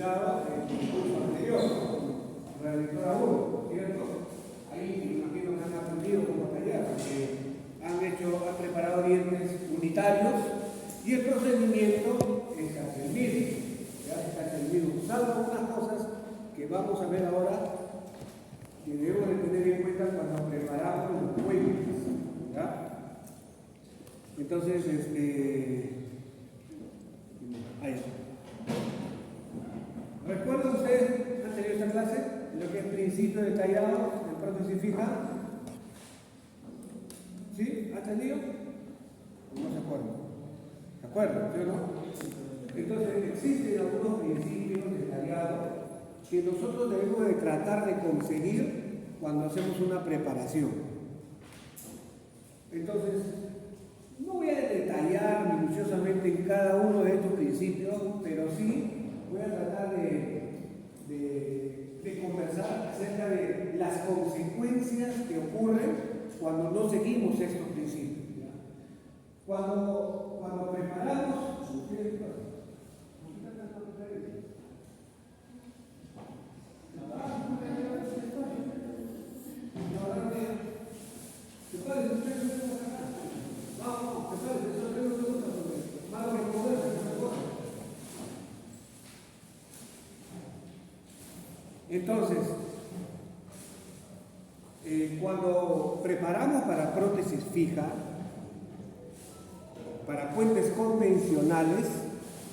escuchado en el curso anterior, Redactora 1, ¿cierto? Ahí me imagino que han aprendido cómo tallar, porque han preparado dientes unitarios y el procedimiento es casi el mismo, ¿ya? Es casi el mismo, salvo algunas cosas que vamos a ver ahora que debemos de tener en cuenta cuando preparamos los puentes, ¿ya? Entonces, ahí está. ¿Recuerdan ustedes, han tenido esta clase, lo que es principio detallado en prótesis fija? ¿Sí? ¿Han tenido? No se acuerdan. ¿Se acuerdan? ¿Sí o no? Entonces, existen algunos principios detallados que nosotros debemos de tratar de conseguir cuando hacemos una preparación. Entonces, no voy a detallar minuciosamente en cada uno de estos principios, pero sí voy a tratar de conversar acerca de las consecuencias que ocurren cuando no seguimos estos principios, ¿ya? Cuando preparamos, entonces, cuando preparamos para prótesis fija, para puentes convencionales,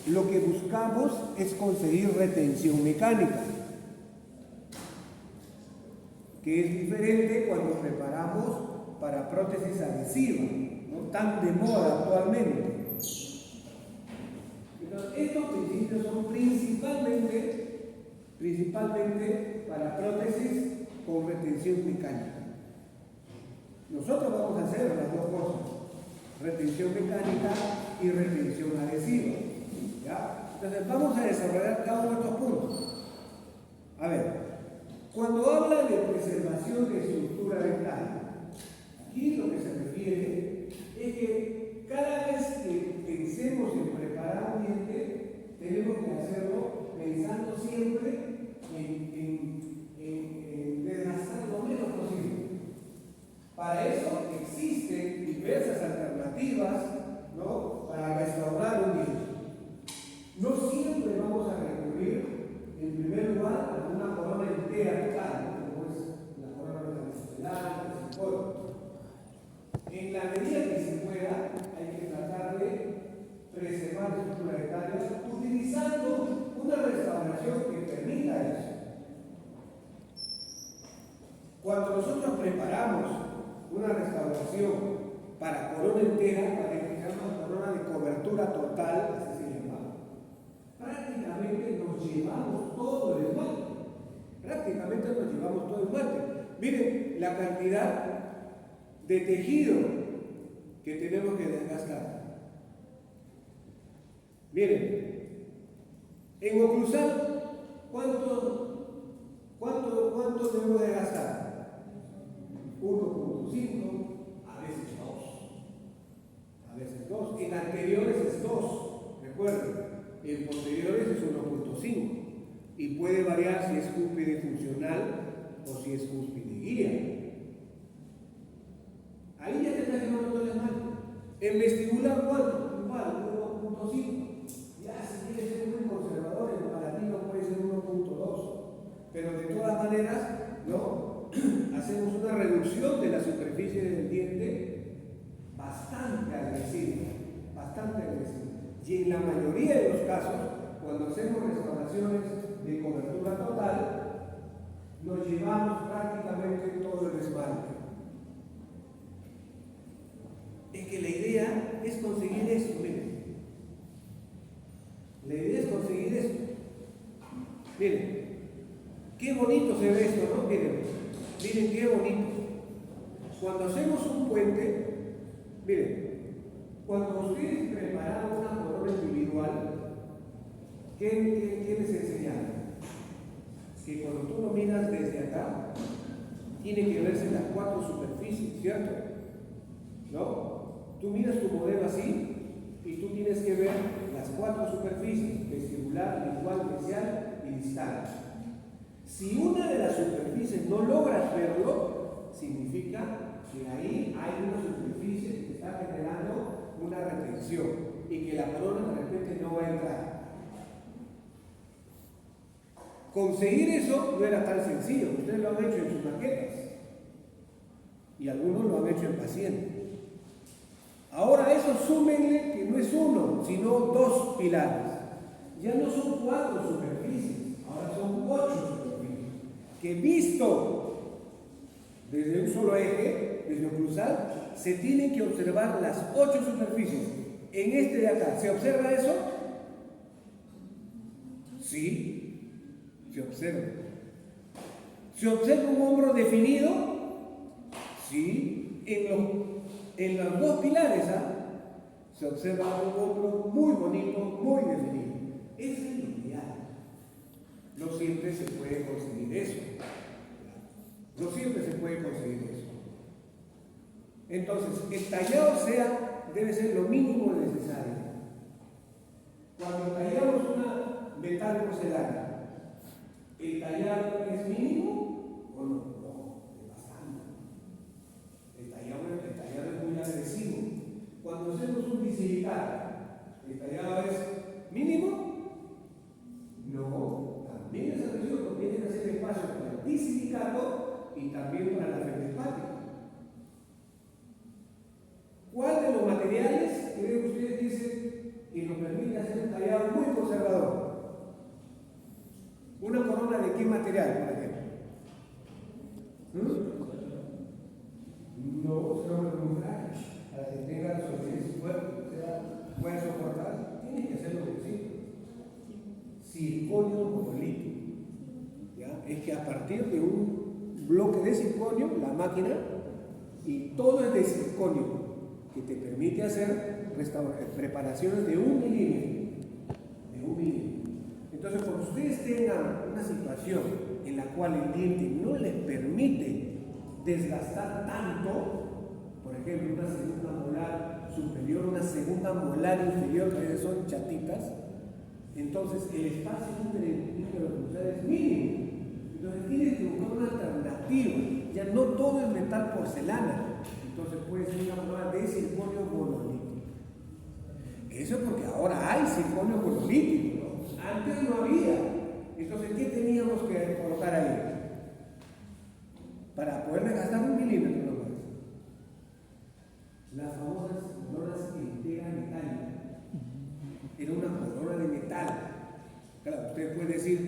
lo que buscamos es conseguir retención mecánica, que es diferente cuando preparamos para prótesis adhesiva, no tan de moda actualmente. Entonces, estos principios son principalmente para prótesis con retención mecánica. Nosotros vamos a hacer las dos cosas, retención mecánica y retención adhesiva, ¿ya? Entonces vamos a desarrollar cada uno de estos puntos. A ver, cuando habla de preservación de estructura dental, aquí lo que se refiere es que cada vez que pensemos en preparar un diente, tenemos que hacerlo pensando siempre en desgastar lo menos posible. Para eso existen diversas alternativas, ¿no?, para restaurar un diente. No siempre vamos a recurrir, en primer lugar, a una corona entera total, como es la corona venezolana, el psicólogo. En la medida que se pueda, hay que tratar de preservar la estructura dental utilizando una restauración que permita eso. Cuando nosotros preparamos una restauración para corona entera, para que se llama corona de cobertura total, así se llama, prácticamente nos llevamos todo el esmalte. Miren la cantidad de tejido que tenemos que desgastar. Miren, en oclusal, ¿cuánto debemos de gastar? 1.5, a veces 2. En anteriores es 2, recuerden. En posteriores es 1.5. Y puede variar si es cúspide funcional o si es cúspide guía. Ahí ya te está llevando todo el esmalte. En vestibular, ¿cuánto? Igual, 1.5. Ya, si quieres ser muy conservador, el palatino puede ser 1.2. Pero de todas maneras, ¿no?, hacemos una reducción de la superficie del diente bastante agresiva. Y en la mayoría de los casos, cuando hacemos restauraciones de cobertura total, nos llevamos prácticamente todo el esmalte. Es que la idea es conseguir eso, miren. La idea es conseguir esto. Miren, qué bonito se ve esto, ¿no? Miren qué bonito. Cuando hacemos un puente, miren, cuando ustedes preparan una corona individual, ¿qué les enseñaron? Que cuando tú lo miras desde acá, tiene que verse las 4 superficies, ¿cierto? ¿No? Tú miras tu modelo así y tú tienes que ver las 4 superficies, vestibular, lingual, facial y distal. Si una de las superficies no logras verlo, significa que ahí hay una superficie que te está generando una retención y que la corona de repente no va a entrar. Conseguir eso no era tan sencillo. Ustedes lo han hecho en sus maquetas y algunos lo han hecho en pacientes. Ahora eso súmenle que no es uno, sino 2 pilares. Ya no son 4 superficies, ahora son 8 superficies. Que visto desde un solo eje, desde oclusal, se tienen que observar las 8 superficies. En este de acá, ¿se observa eso? Sí, se observa. ¿Se observa un hombro definido? Sí, en los 2 pilares, se observa un hombro muy bonito, muy definido. Ese es lo ideal. No siempre se puede conseguir eso. No siempre se puede conseguir eso. Entonces, el tallado debe ser lo mínimo necesario. Cuando tallamos una metal porcelana, ¿el tallado es mínimo o no? No, es bastante. El tallado es muy agresivo. Cuando hacemos un bisilicato, ¿el tallado es mínimo? No, también es agresivo porque tiene que hacer espacio para el bisilicato y también para la feldespática. ¿Cuál de los materiales creo que ustedes dicen que nos permite hacer un tallado muy conservador? ¿Una corona de qué material, por ejemplo? No, será una muy frágil. Para que tenga solidez fuerte, o sea, pueda soportar, tiene que hacerlo posible. Circonio monolítico. ¿Ya? Es que a partir de un bloque de circonio, la máquina, y todo es de circonio, que te permite hacer preparaciones de 1 milímetro. De 1 milímetro. Entonces, cuando ustedes tengan una situación en la cual el diente no les permite desgastar tanto, por ejemplo, una segunda molar superior, una segunda molar inferior, que a veces son chatitas, entonces el espacio entre los oclusales es mínimo. Entonces tienes que buscar una alternativa. Ya no todo es metal porcelana. Entonces puede ser una molar de circonio monolítico. Eso es porque ahora hay circonio monolítico, ¿no? Antes no había. Entonces, ¿qué teníamos que colocar ahí? Para poder desgastar 1 milímetro nomás. Las famosas coronas enteras metálicas. Era una corona de metal. Claro, usted puede decir,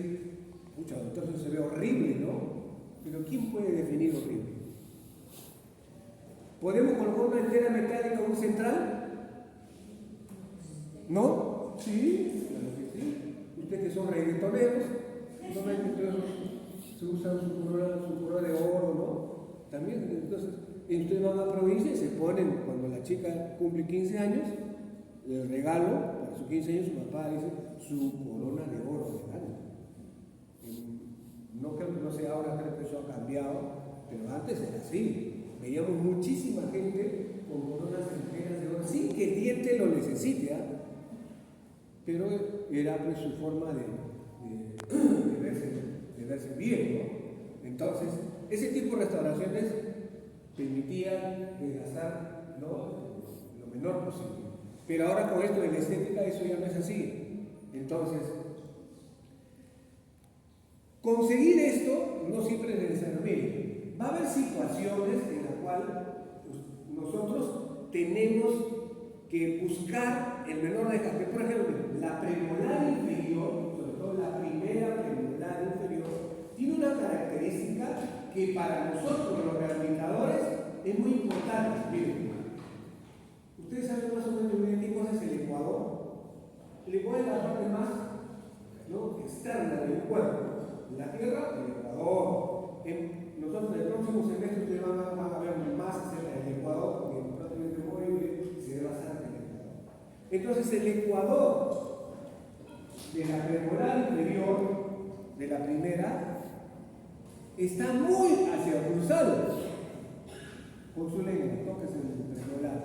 pucha, entonces se ve horrible, ¿no? Pero ¿quién puede definir horrible? ¿Podemos colocar una entera metálica en un central? ¿No? Sí, claro que sí. Ustedes que son reggaetoneros, no ven que ustedes se usan su corona de oro, ¿no? También, entonces, ustedes van a la provincia y se ponen, cuando la chica cumple 15 años, el regalo, para sus 15 años, su papá dice, su corona de oro, regalo. No creo que no sé, ahora creo que eso ha cambiado, pero antes era así. Veíamos muchísima gente con coronas enteras de oro, sin que el diente lo necesite, pero era pues su forma de verse bien, ¿no? Entonces, ese tipo de restauraciones permitían desgastar lo menor posible. Pero ahora con esto de la estética, eso ya no es así. Entonces, conseguir esto no siempre es necesario. Miren, va a haber situaciones en las cuales nosotros tenemos que buscar el menor desgaste. Por ejemplo, la premolar inferior, sobre todo la primera premolar inferior, tiene una característica que para nosotros los rehabilitadores es muy importante. Miren, ustedes saben más o menos bien qué cosa es el ecuador. El ecuador es la parte más externa del cuerpo. La tierra, el ecuador. Nosotros en el próximo semestre ustedes van a ver más acerca del ecuador, porque prácticamente hoy se ve bastante el ecuador. Entonces el ecuador de la premolar inferior, de la primera, está muy hacia el cruzado. Con su lengua, toquen su premolar.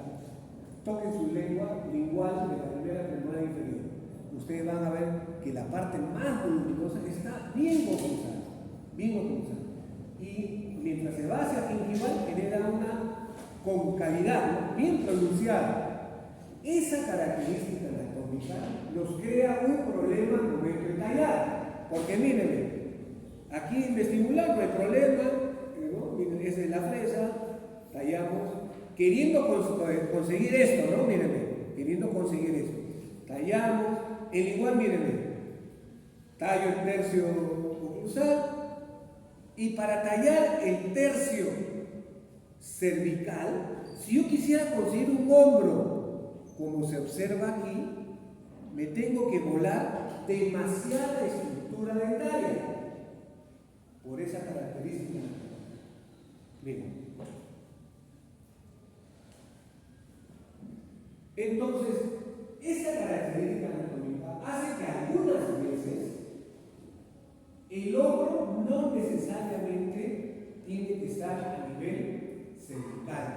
Toquen su lengua lingual de la primera premolar inferior. parte más voluminosa, está bien localizada, bien localizada. Y mientras se va hacia gingival, genera una concavidad, ¿no?, bien pronunciada. Esa característica anatómica nos crea un problema al momento de tallar. Porque mírenme, aquí en vestibular no hay problema, ¿no? Miren, esa es la fresa, tallamos, queriendo conseguir esto, ¿no? Mírenme, queriendo conseguir esto. Tallamos, el igual, mírenme, tallo el tercio oclusal, y para tallar el tercio cervical, si yo quisiera conseguir un hombro, como se observa aquí, me tengo que volar demasiada estructura dentaria por esa característica. Miren. Entonces, esa característica anatómica hace que algunas veces el hombro no necesariamente tiene que estar a nivel cervical.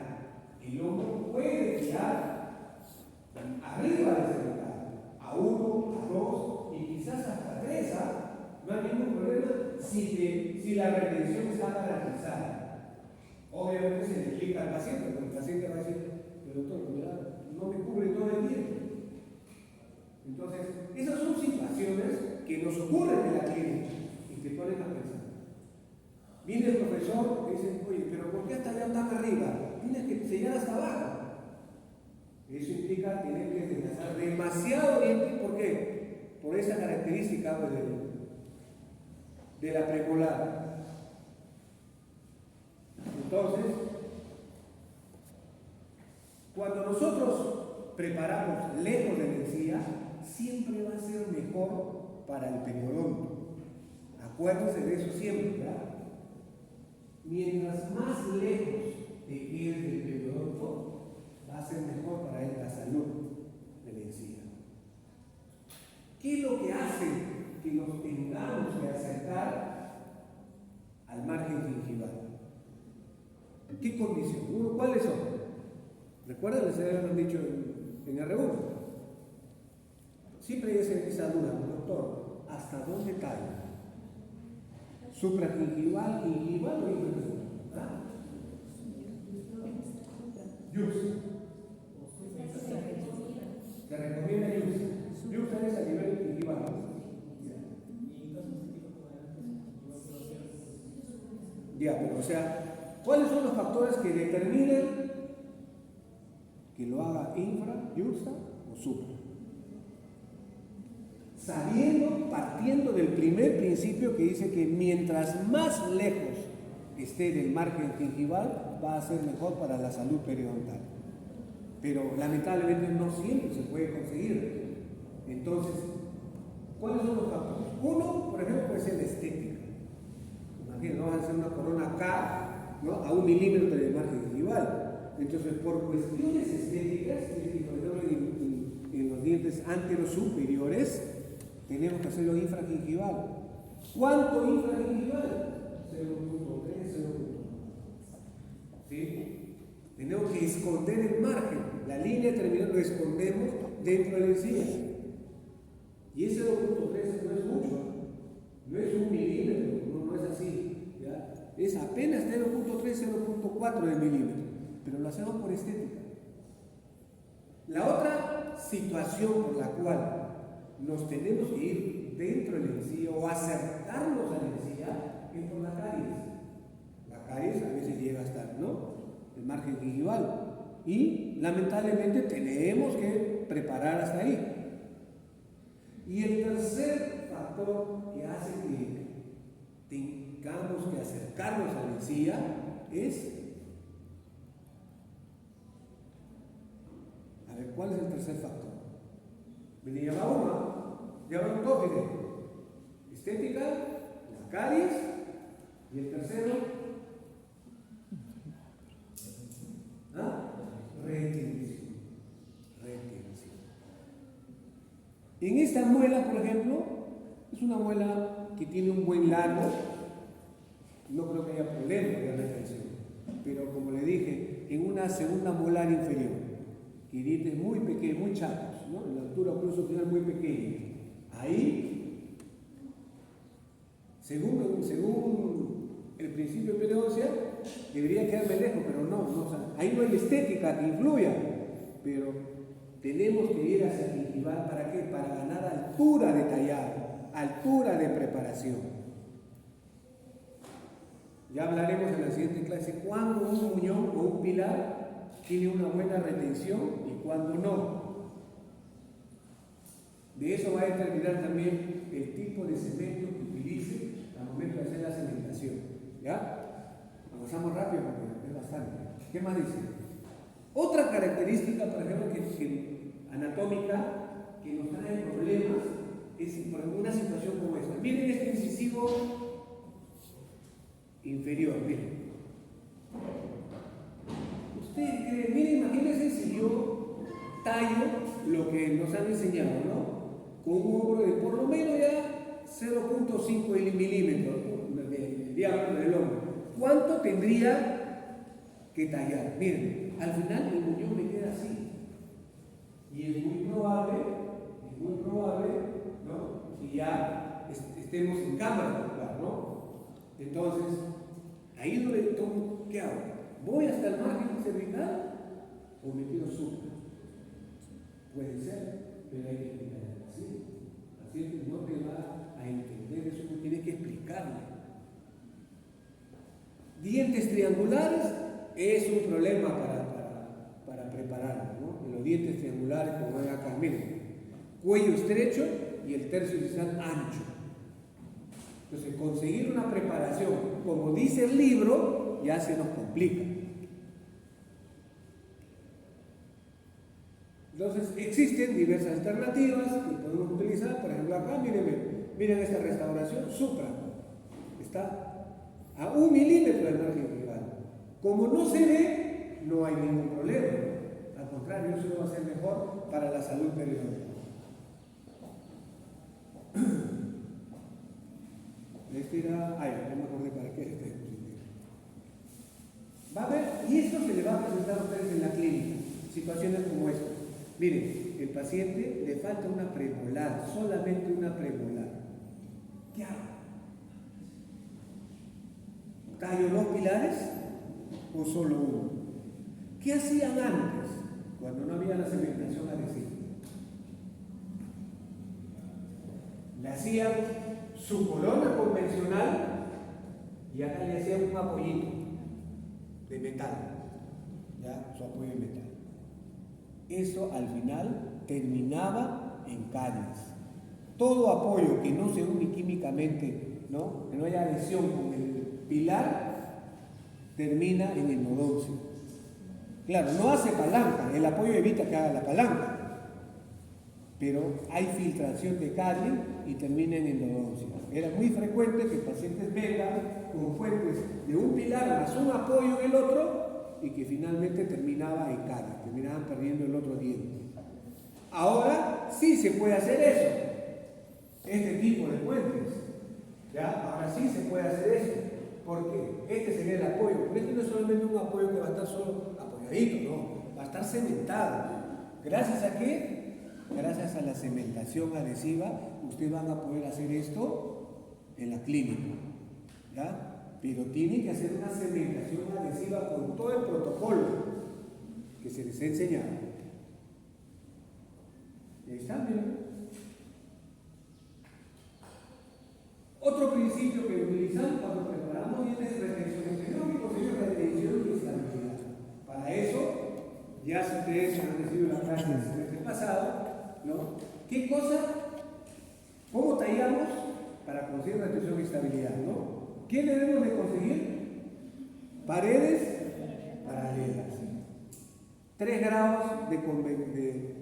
El hombro puede girar arriba del cervical, a 1, a 2 y quizás hasta 3. No hay ningún problema si la retención está garantizada. Obviamente se le explica al paciente, porque el paciente va a decir, pero doctor, no me cubre todo el tiempo. Entonces, esas son situaciones que nos ocurren en la clínica y te ponen a pensar. Viene el profesor y dice, oye, pero ¿por qué hasta allá tan arriba? Tienes que sellar hasta abajo. Eso implica tener que desgastar demasiado diente. ¿Por qué? Por esa característica de la premolar. Entonces, cuando nosotros preparamos lejos de la encía, siempre va a ser mejor para el periodonto. Acuérdense de eso siempre, ¿verdad? Mientras más lejos te quedes del periodonto, va a ser mejor para él la salud de la encía. ¿Qué es lo que hace que nos tengamos que acercar al margen gingival? ¿Qué condiciones? ¿Cuáles son? ¿Recuerdan? Les habíamos dicho en R1. Siempre hay esa duda, doctor, ¿hasta dónde cae? ¿Supragingival, gingival o infragingival? Yux. Se recomienda Yux. Yux es a nivel gingival. Ya, pero o sea, ¿cuáles son los factores que determinan que lo haga infra, yuxta o supra? Partiendo del primer principio que dice que mientras más lejos esté del margen gingival, va a ser mejor para la salud periodontal. Pero lamentablemente no siempre se puede conseguir. Entonces, ¿cuáles son los factores? Uno, por ejemplo, puede ser la estética. Imagínense, vamos a hacer una corona acá, ¿no?, a 1 milímetro del margen gingival. Entonces, por cuestiones estéticas, en los dientes anterosuperiores, tenemos que hacerlo infragingival. ¿Cuánto infragingival? 0.3, 0.1. ¿Sí? Tenemos que esconder el margen. La línea terminal lo escondemos dentro de la encía. Y ese 0.3 no es mucho, no es 1 milímetro, no es así, ¿ya? Es apenas 0.3, 0.4 de milímetro, pero lo hacemos por estética. La otra situación por la cual nos tenemos que ir dentro de la encía o acercarnos a la encía es por la caries. La caries a veces llega hasta, ¿no?, el margen gingival y lamentablemente tenemos que preparar hasta ahí. Y el tercer factor que hace que tengamos que acercarnos a la encía es, a ver, ¿cuál es el tercer factor? Me llama uno, llama un tópico: estética, la caries, y el tercero, retención. En esta muela, por ejemplo, es una muela que tiene un buen largo, no creo que haya problema de retención, pero como le dije, en una segunda molar inferior, que dientes muy pequeños, muy chatos, ¿no?, en la altura oclusal muy pequeña, ahí según el principio de periodoncia, debería quedarme lejos, pero no, o sea, ahí no hay estética que influya, pero tenemos que ir hacia el gingival, ¿para qué? Para ganar altura de tallado, altura de preparación. Ya hablaremos en la siguiente clase cuándo un muñón o un pilar tiene una buena retención y cuándo no. De eso va a determinar también el tipo de cemento que utilice al momento de hacer la cementación. ¿Ya? Avanzamos rápido porque es bastante. ¿Qué más dice? Otra característica, por ejemplo, anatómica, que nos trae problemas, es por ejemplo, una situación como esta. Miren este incisivo inferior, miren. Ustedes creen, miren, imagínense si yo tallo lo que nos han enseñado, ¿no? Con un hombro de por lo menos ya 0.5 milímetros, ¿no? de diámetro del hombro. ¿Cuánto tendría que tallar? Miren, al final el muñón me queda así. Y es muy probable, ¿no? Si ya estemos en cámara, ¿no? Entonces, ahí es donde tomo, ¿qué hago? ¿Voy hasta el margen cervical o me quedo supra? Puede ser, pero hay que explicarlo así. Así es que no te va a entender eso, tú tienes que explicarle. Dientes triangulares es un problema para prepararlo, ¿no? Los dientes triangulares, como ven acá, miren, cuello estrecho y el tercio distal ancho. Entonces, conseguir una preparación, como dice el libro, ya se nos complica. Entonces, existen diversas alternativas que podemos utilizar. Por ejemplo, acá, miren esta restauración supra. Está a 1 milímetro del margen gingival. Como no se ve, no hay ningún problema. Al contrario, eso va a ser mejor para la salud periodontal. Este era, no me acordé para qué este dispositivo. Va a ver, y esto se le va a presentar a ustedes en la clínica, situaciones como esta. Miren, el paciente le falta una premolar, solamente una premolar. ¿Qué hago? ¿Tallo 2 pilares o solo uno? ¿Qué hacían antes, cuando no había la cementación adhesiva? Le hacían su corona convencional y acá le hacían un apoyito de metal, ¿ya? Su apoyo de metal. Eso al final terminaba en caries. Todo apoyo que no se une químicamente, ¿no? Que no haya adhesión con el pilar, termina en endodoncio. Claro, no hace palanca, el apoyo evita que haga la palanca, pero hay filtración de caries y termina en endodoncio. Era muy frecuente que pacientes vengan con fuentes de un pilar más un apoyo en el otro y que finalmente terminaba en caries, terminaban perdiendo el otro diente. Ahora sí se puede hacer eso, este tipo de puentes. ¿Ya? Ahora sí se puede hacer eso. ¿Por qué? Este sería el apoyo. Pero este no es solamente un apoyo que va a estar solo apoyadito, no, va a estar cementado. ¿Gracias a qué? Gracias a la cementación adhesiva, ustedes van a poder hacer esto en la clínica, ¿ya? Pero tienen que hacer una cementación adhesiva con todo el protocolo que se les ha enseñado. Ahí están, miren. Otro principio que utilizamos cuando preparamos dientes de retención exterior y posterior de retención y estabilidad. Para eso, ya si ustedes han recibido la clase del semestre pasado, ¿no? ¿Qué cosa? ¿Cómo tallamos para conseguir retención y estabilidad? ¿No? ¿Qué debemos de conseguir? Paredes paralelas. 3 grados de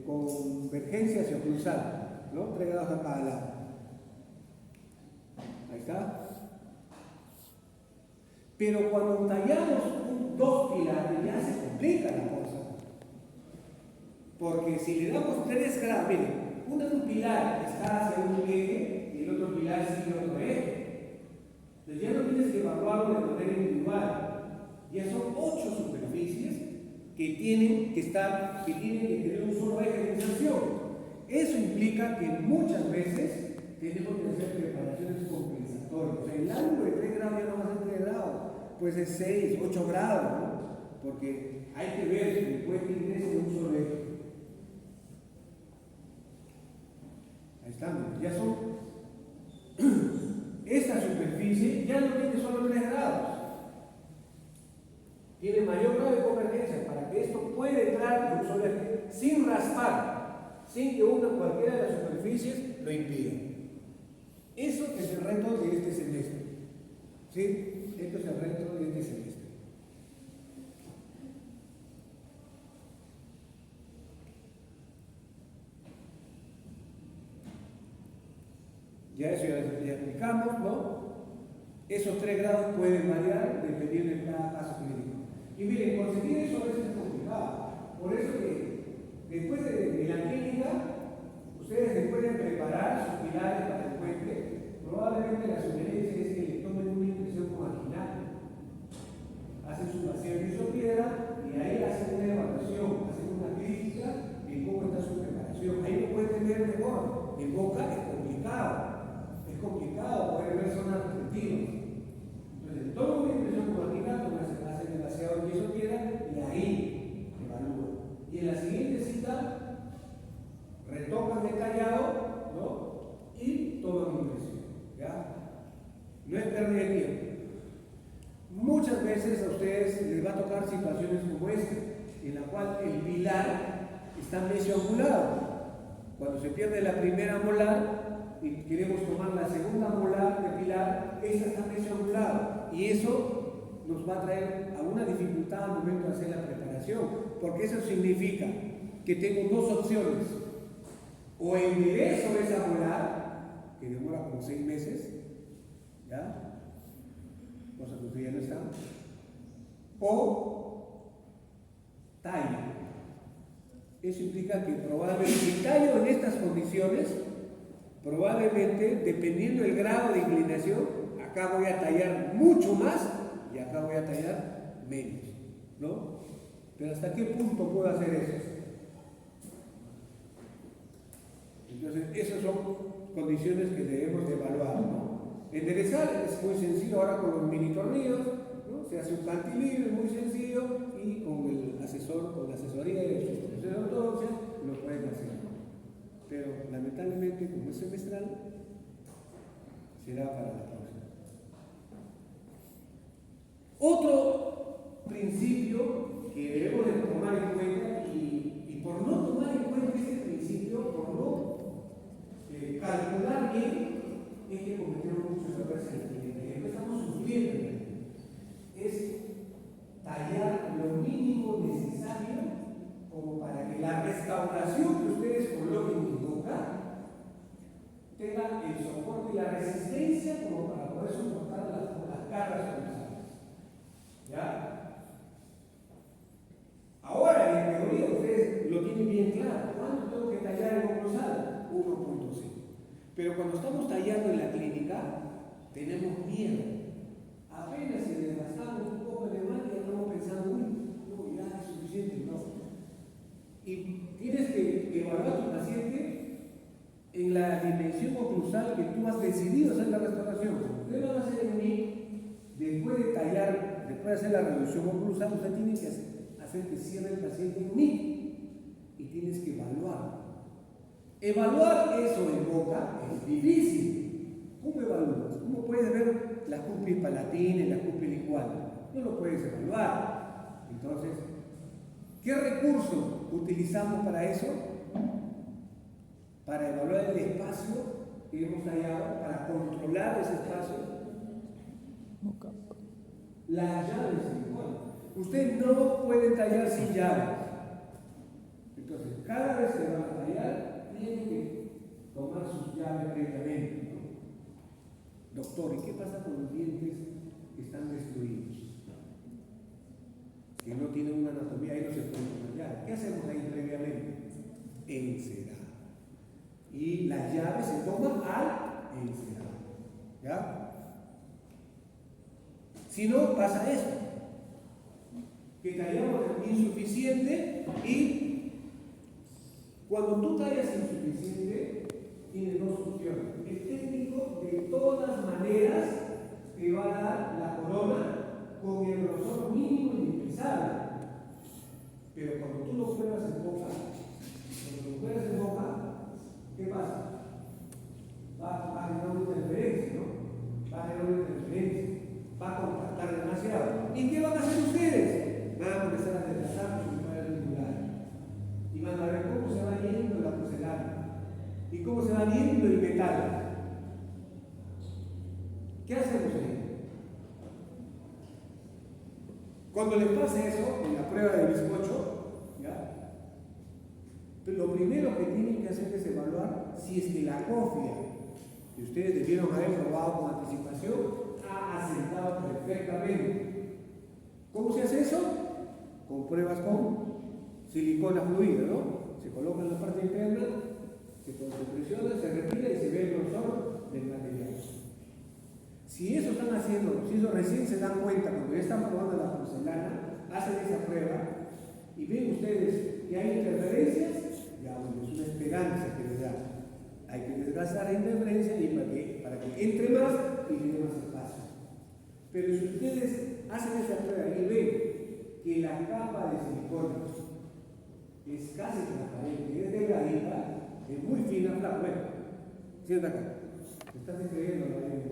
convergencia hacia cruzar, ¿no? 3 grados a cada lado. Ahí está. Pero cuando tallamos 2 pilares ya se complica la cosa. Porque si le damos 3 grados, miren, un pilar está hacia un eje y el otro pilar sigue otro eje. Entonces ya no tienes que evaluarlo de manera individual. Ya son 8 superficies que tienen que tener un solo eje de inserción. Eso implica que muchas veces tenemos que hacer preparaciones compensatorias. O sea, el ángulo de 3 grados ya no va a ser 3 grados, pues es 6, 8 grados, ¿no? Porque hay que ver que el puente ingrese de un solo eje. Ahí estamos, ya son. Esta superficie ya no tiene solo 3 grados, tiene mayor grado de convergencia para que esto pueda entrar en un solo eje sin raspar, sin que cualquiera de las superficies lo impida. Eso es el reto de este semestre. ¿Sí? Esto es el reto de este semestre. Ya eso ya explicamos, ¿no? Esos 3 grados pueden variar dependiendo de cada caso clínico. Y miren, conseguir eso a veces es complicado. Por eso que después de la clínica, ustedes se pueden preparar sus pilares para el puente. Probablemente la sugerencia es que le tomen una impresión marginal. Hacen su vacío de piedra y ahí hacen una evaluación, hacen una crítica de cómo está su preparación. Ahí lo pueden ver mejor. En boca es complicado. Es complicado poder ver zonas repetidas. Entonces, toman una impresión marginal, hacen el vaciado de piedra y ahí evalúan. Y en la siguiente cita retocan detallado, ¿no? Y toman impresión. ¿Ya? No es pérdida de tiempo. Muchas veces a ustedes les va a tocar situaciones como esta, en la cual el pilar está medio angulado. Cuando se pierde la primera molar y queremos tomar la segunda molar de pilar, esa está medio angulada. Y eso nos va a traer a una dificultad al momento de hacer la preparación, porque eso significa que tengo dos opciones: o enderezo esa molar, que demora como 6 meses, ¿ya? Cosa que ustedes ya no están, o tallo. Eso implica que probablemente, si tallo en estas condiciones, probablemente, dependiendo del grado de inclinación, acá voy a tallar mucho más y acá voy a tallar menos, ¿no? Pero ¿hasta qué punto puedo hacer eso? Entonces, esas son condiciones que debemos de evaluar, ¿no? Enderezar es muy sencillo ahora con los mini tornillos, ¿no? Se hace un cantilever muy sencillo y con el asesor, con la asesoría de su profesor de ortodoncia, lo pueden hacer. Pero lamentablemente, como es semestral, será para la próxima. Otro principio que debemos de tomar en cuenta, y por no tomar en cuenta este principio, por no calcular bien, es que cometemos muchos errores en la clínica. Y estamos sufriendo, es tallar lo mínimo necesario como para que la restauración que ustedes coloquen en boca tenga el soporte y la resistencia como para poder soportar las cargas cruzadas. ¿Ya? Ahora, en teoría, ustedes lo tienen bien claro. ¿Cuánto tengo que tallar en oclusal? 1.5. Pero cuando estamos tallando en la clínica, tenemos miedo. Apenas si desgastamos un poco de mano y estamos pensando, uy, no, ya es suficiente, no. Y tienes que evaluar a tu paciente en la dimensión oclusal que tú has decidido hacer la restauración. Ustedes van a hacer en mí, después de tallar, después de hacer la reducción oclusal, usted tiene que hacer que cierre el paciente en mí y tienes que evaluar. Evaluar eso en boca es difícil. ¿Cómo evalúas? ¿Cómo puedes ver la cúspide palatina y la cúspide lingual? No lo puedes evaluar. Entonces, ¿qué recurso utilizamos para eso? Para evaluar el espacio que hemos tallado, para controlar ese espacio. Las llaves igual. Usted no puede tallar sin llaves. Entonces, cada vez que van a tallar, tienen que tomar sus llaves previamente, ¿no? Doctor, ¿y qué pasa con los dientes que están destruidos? Que no tienen una anatomía, ahí no se pueden tomar llaves. ¿Qué hacemos ahí previamente? Encerar. Y las llaves se toman al encerar. ¿Ya? Si no, pasa esto. Que tallamos insuficiente y cuando tú tallas insuficiente, tienes dos opciones. El va a generar una interferencia, ¿no? Va a generar una interferencia, va a contactar demasiado. ¿Y qué van a hacer ustedes? Van a comenzar a desgastar su metal auricular y van a ver cómo se va yendo la porcelana y cómo se va yendo el metal. ¿Qué hacemos ahí? Cuando les pase eso, en la prueba de bizcocho, ¿ya? Lo primero que tienen que hacer es evaluar si es que la cofia que ustedes debieron haber probado con anticipación ha asentado perfectamente. ¿Cómo se hace eso? Con pruebas con silicona fluida, ¿no? Se coloca en la parte interna, se presiona, se retira y se ve el grosor del material. Si eso están haciendo, si eso recién se dan cuenta, cuando ya están probando la porcelana, hacen esa prueba y ven ustedes que hay interferencias, ya bueno, es una esperanza que les da. Hay que desgastar la interferencia y para que entre más y tiene más espacio. Pero si ustedes hacen esa prueba y ven que la capa de silicona es casi transparente, es delgadita, es muy fina, flaca, bueno, sienta acá, estás escribiendo la ley.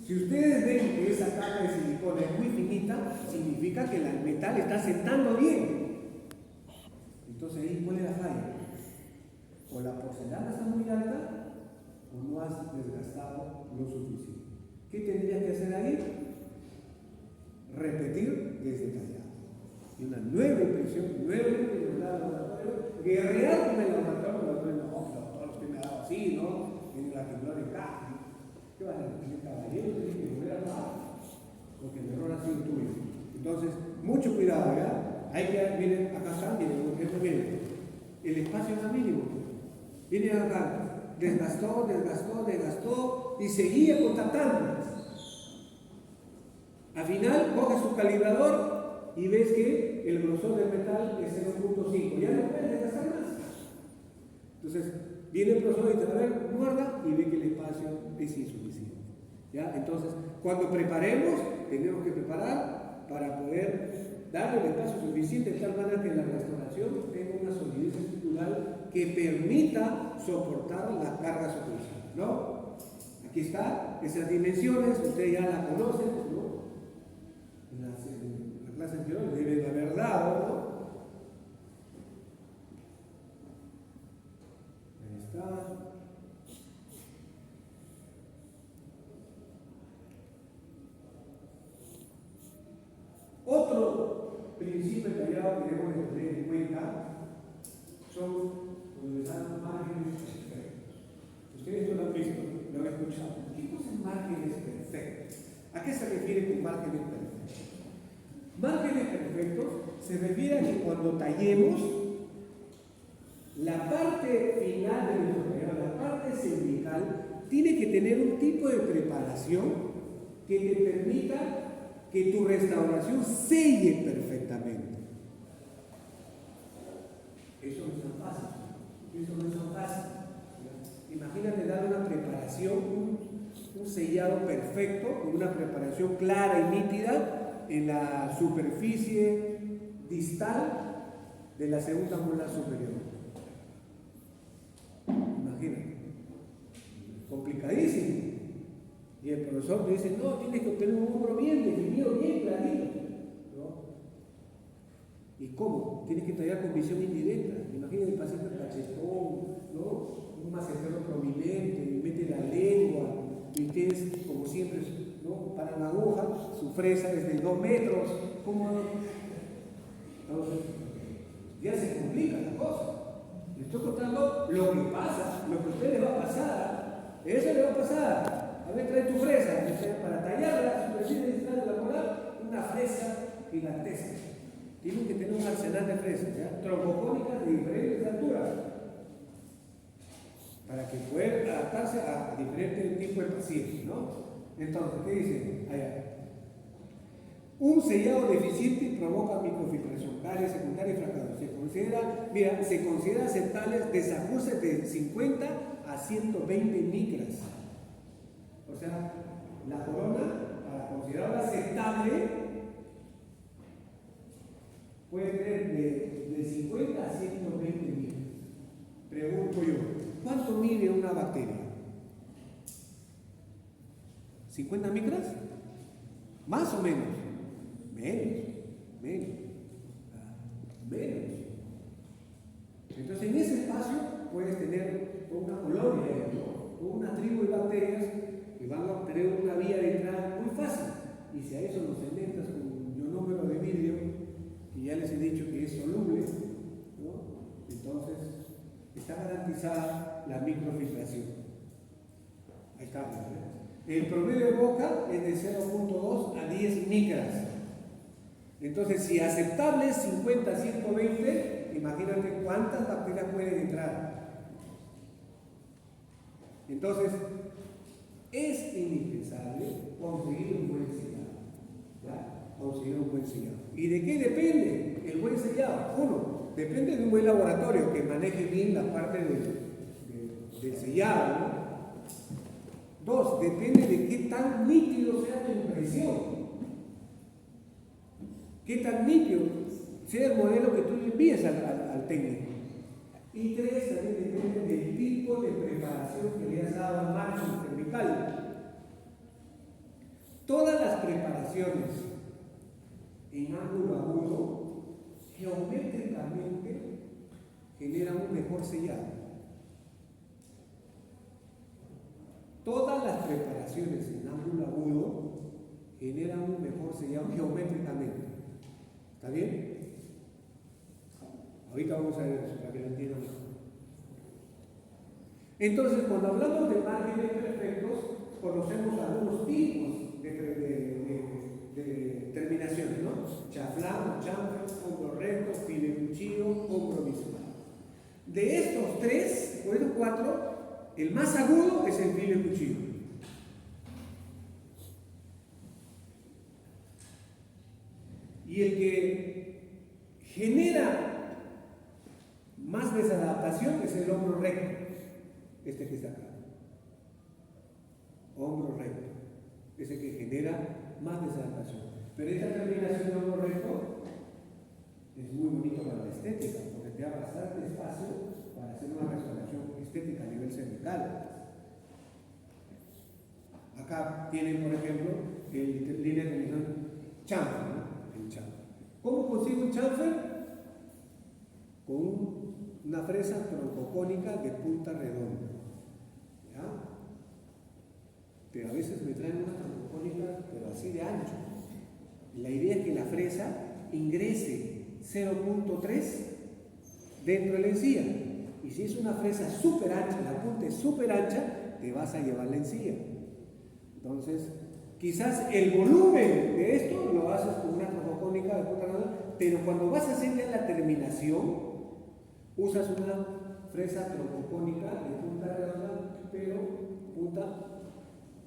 Si ustedes ven que esa capa de silicona es muy finita, significa que el metal está sentando bien. Entonces ahí, ¿cuál es la falla? O la porcelana está muy alta o no has desgastado lo suficiente. ¿Qué tendrías que hacer ahí? Repetir desdetallado. Y una nueva impresión, del laboratorio, guerrear con el laboratorio, no, usted me ha dado así, ¿no? En el articulado de caja. ¿Qué va a hacer? El caballero tiene que volver a pagar, porque el error ha sido tuyo. Entonces, mucho cuidado, ¿ya? Hay que, miren, acá está, miren, el espacio es mínimo. Miren acá, desgastó y seguía contactando. Al final, coge su calibrador y ves que el grosor del metal es 0.5. Ya no puedes desgastar más. Entonces, viene el profesor y te va a ver, guarda y ve que el espacio es insuficiente. ¿Ya? Entonces, cuando preparemos, tenemos que preparar para poder darle el espacio suficiente de tal manera que la restauración tenga una solidez estructural que permita soportar la carga superficial, ¿no? Aquí está, esas dimensiones, ustedes ya las conocen, ¿no? En la clase anterior deben haber dado, ¿no? Ahí está. Otro principio detallado que debemos de tener en cuenta son los márgenes perfectos. Ustedes no lo han visto, lo han escuchado. ¿Qué cosa es márgenes perfectos? ¿A qué se refiere con márgenes perfectos? Márgenes perfectos se refiere a que cuando tallemos, la parte final del material, la parte cervical, tiene que tener un tipo de preparación que te permita que tu restauración selle perfectamente. Eso no es tan fácil. Imagínate dar una preparación, un sellado perfecto, con una preparación clara y nítida en la superficie distal de la segunda molar superior. Imagínate. Complicadísimo. Y el profesor te dice, no, tienes que obtener un hombro bien definido, bien clarito. ¿No? ¿Y cómo? Tienes que tallar con visión indirecta. Imagínate el paciente cachetón, ¿no? Un macetero prominente, mete la lengua, y ustedes, como siempre, ¿no? Para la aguja, su fresa es de 2 metros. ¿Cómo? Entonces, ya se complica la cosa. Les estoy contando lo que pasa, lo que a usted le va a pasar. Eso le va a pasar. A ver, trae tu fresa, para tallar la superficie distal de la molar, una fresa gigantesca. Tienen que tener un arsenal de fresas, ¿ya? Troncocónicas de diferentes alturas, para que puedan adaptarse a diferentes tipos de pacientes, ¿no? Entonces, ¿qué dicen? Allá. Un sellado deficiente provoca microfiltración, caries secundaria y fracaso. Se considera aceptables desajustes de 50 a 120 micras. O sea, la corona, para considerarla aceptable, puede tener de 50 a 120 micras. Pregunto yo, mide una bacteria? ¿50 micras? ¿Más o menos? Menos. Entonces en ese espacio puedes tener una colonia, ¿no? Una tribu de bacterias que van a tener una vía de entrada muy fácil. Y si a eso nos cementas con un ionómero de vidrio, que ya les he dicho que es soluble, ¿no? Entonces está garantizada la microfiltración. Ahí está. El promedio de boca es de 0.2 a 10 micras. Entonces, si aceptable es 50 a 120, imagínate cuántas bacterias pueden entrar. Entonces, es indispensable conseguir un buen sellado. ¿Ya? Conseguir un buen sellado. ¿Y de qué depende el buen sellado? Uno, depende de un buen laboratorio que maneje bien la parte del sellado, ¿no? Dos, depende de qué tan nítido sea tu impresión. ¿Qué tan nítido sea el modelo que tú le envíes al técnico? Y tres, también depende del tipo de preparación que le has dado al margen cervical. Todas las preparaciones en ángulo agudo geométricamente generan un mejor sellado. Todas las preparaciones en ángulo agudo generan un mejor sellado geométricamente. ¿Está bien? Ahorita vamos a ver eso para que lo entiendan mejor. Entonces, cuando hablamos de márgenes perfectos, conocemos algunos tipos de terminaciones, ¿no? Chaflán, chamfer, hombro recto, file cuchillo, hombro visual. De estos tres, o estos cuatro, el más agudo es el file cuchillo. Y el que genera más desadaptación es el hombro recto, este que está acá. Hombro recto, ese que genera más desadaptación. Pero esta terminación de hombro recto es muy bonito para la estética, porque te da bastante espacio para hacer una restauración estética a nivel cervical. Acá tienen, por ejemplo, el línea de terminación chamfer, ¿no? ¿Cómo consigo un chamfer? Con una fresa troncocónica de punta redonda. ¿Ya? Pero a veces me traen unas troncocónicas, pero así de ancho. La idea es que la fresa ingrese 0.3 dentro de la encía. Y si es una fresa súper ancha, la punta es súper ancha, te vas a llevar la encía. Entonces, quizás el volumen de esto lo haces con una troncocónica de punta redonda, pero cuando vas a hacer ya la terminación, usas una fresa troncocónica de punta redonda, pero punta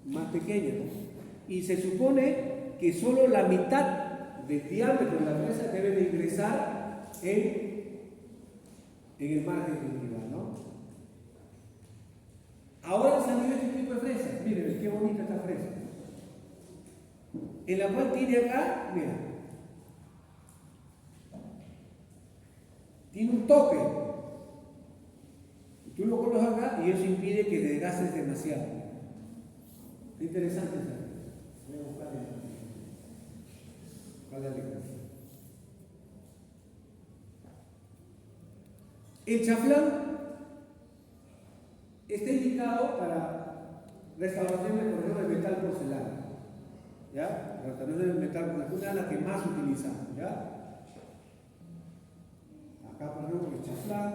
más pequeña, ¿no? Y se supone que solo la mitad del diámetro de la fresa debe de ingresar en el margen gingival, ¿no? Ahora salió este tipo de fresas. Miren, qué bonita esta fresa. En la cual tiene acá, mira, tiene un tope. Tú lo colocas acá y eso impide que desgastes demasiado. Qué interesante esa fresa. Voy a buscar el chaflán está indicado para restauración de, por ejemplo, de metal porcelana. ¿Ya? La restauración del metal porcelana es la que más utilizamos. ¿Ya? Acá ponemos el chaflán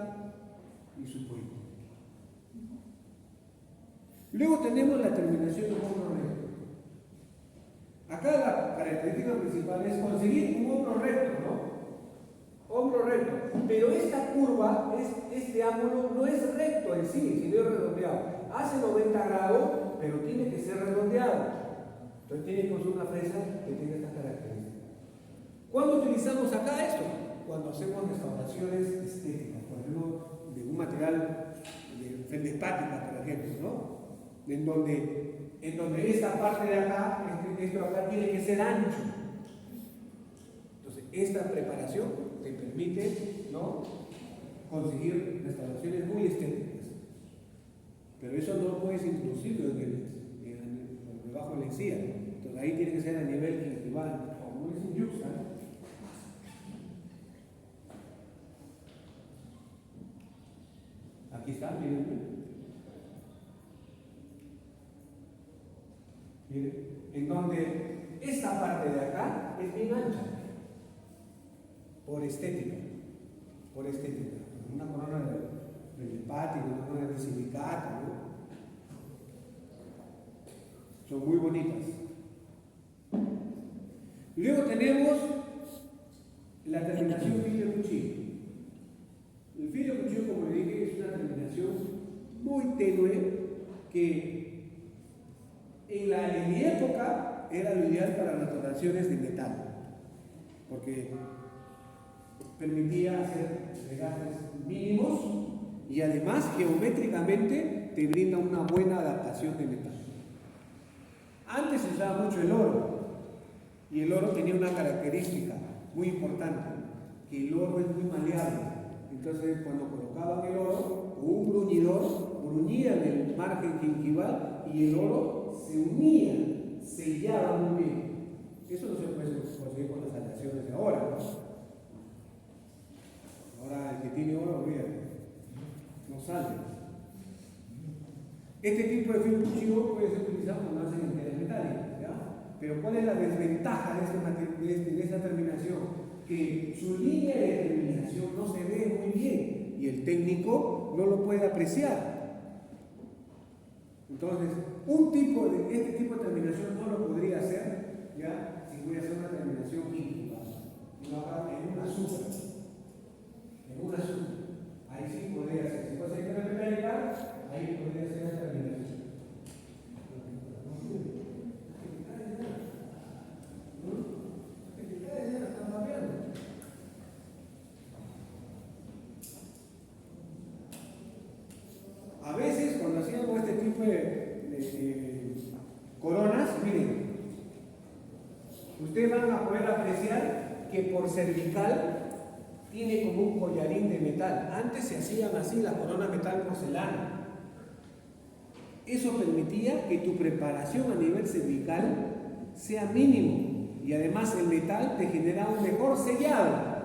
y su cuello. Luego tenemos la terminación de hombro recto. Acá la característica principal es conseguir un hombro recto, ¿no? Hombro recto. Pero esta curva, este ángulo, no es recto en sí, sino es redondeado. Hace 90 grados, pero tiene que ser redondeado. Entonces tiene que usar una fresa que tenga estas características. ¿Cuándo utilizamos acá esto? Cuando hacemos restauraciones estéticas, por ejemplo, de un material de feldespática, por ejemplo, ¿no? En donde esta parte de acá, esto de acá tiene que ser ancho. Entonces, esta preparación te permite, ¿no?, conseguir restauraciones muy estéticas. debajo de la encía. Entonces ahí tiene que ser a nivel gingival, como es un yuxta. Aquí está, miren. Miren, en donde esta parte de acá es bien ancha, por estética, una corona de hepática, una corona de silicata, ¿no? Son muy bonitas. Luego tenemos la terminación filio-cuchillo. El filio-cuchillo, como le dije, es una terminación muy tenue que en mi época era lo ideal para las dotaciones de metal, porque permitía hacer regates mínimos y además geométricamente te brinda una buena adaptación de metal. Antes se usaba mucho el oro y el oro tenía una característica muy importante, que el oro es muy maleable. Entonces cuando colocaban el oro, un bruñidor bruñían el margen gingival y el oro se unía, sellaba muy bien. Eso no se puede conseguir con las aleaciones de ahora, ¿no? Ahora el que tiene oro, olvídate, no sale. Este tipo de filo cuchillo puede ser utilizado cuando hacen enteras metálicas, ¿ya? Pero ¿cuál es la desventaja de esta terminación? Que su línea de terminación no se ve muy bien y el técnico no lo puede apreciar. Entonces, este tipo de terminación no lo podría hacer, ¿ya? Si voy a hacer una terminación íntima, en una azúcar. Ahí sí podría hacer. Si puede ser en metálica, ahí podría ser la terminación. A veces, cuando hacíamos este tipo de coronas, miren, ustedes van a poder apreciar que por cervical tiene como un collarín de metal. Antes se hacían así la corona metal porcelana. Eso permitía que tu preparación a nivel cervical sea mínimo y además el metal te genera un mejor sellado.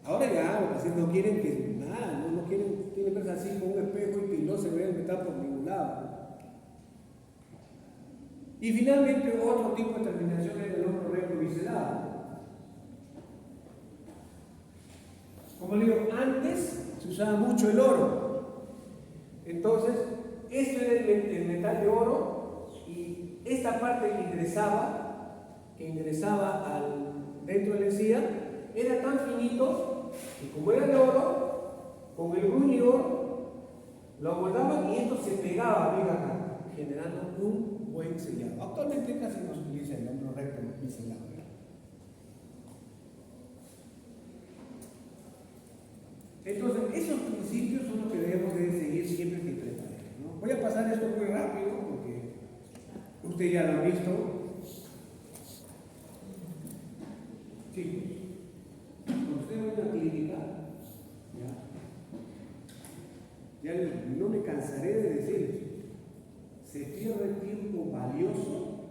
Ahora ya los pacientes no quieren que nada, no quieren verse así con un espejo y que no se vea el metal por ningún lado. Y finalmente otro tipo de terminación es el hombro recto biselado. Como le digo, antes se usaba mucho el oro. Entonces, este es el metal de oro y esta parte que ingresaba dentro de la encía era tan finito que como era de oro, con el bruñidor lo amoldaban y esto se pegaba bien acá, generando un buen sellado. Actualmente casi no se utiliza el hombro recto biselado. Entonces, esos principios son los que debemos de seguir siempre que preparemos, ¿no? Voy a pasar esto muy rápido porque usted ya lo ha visto. Chicos, cuando usted va a una clínica, ya no me cansaré de decir, se pierde tiempo valioso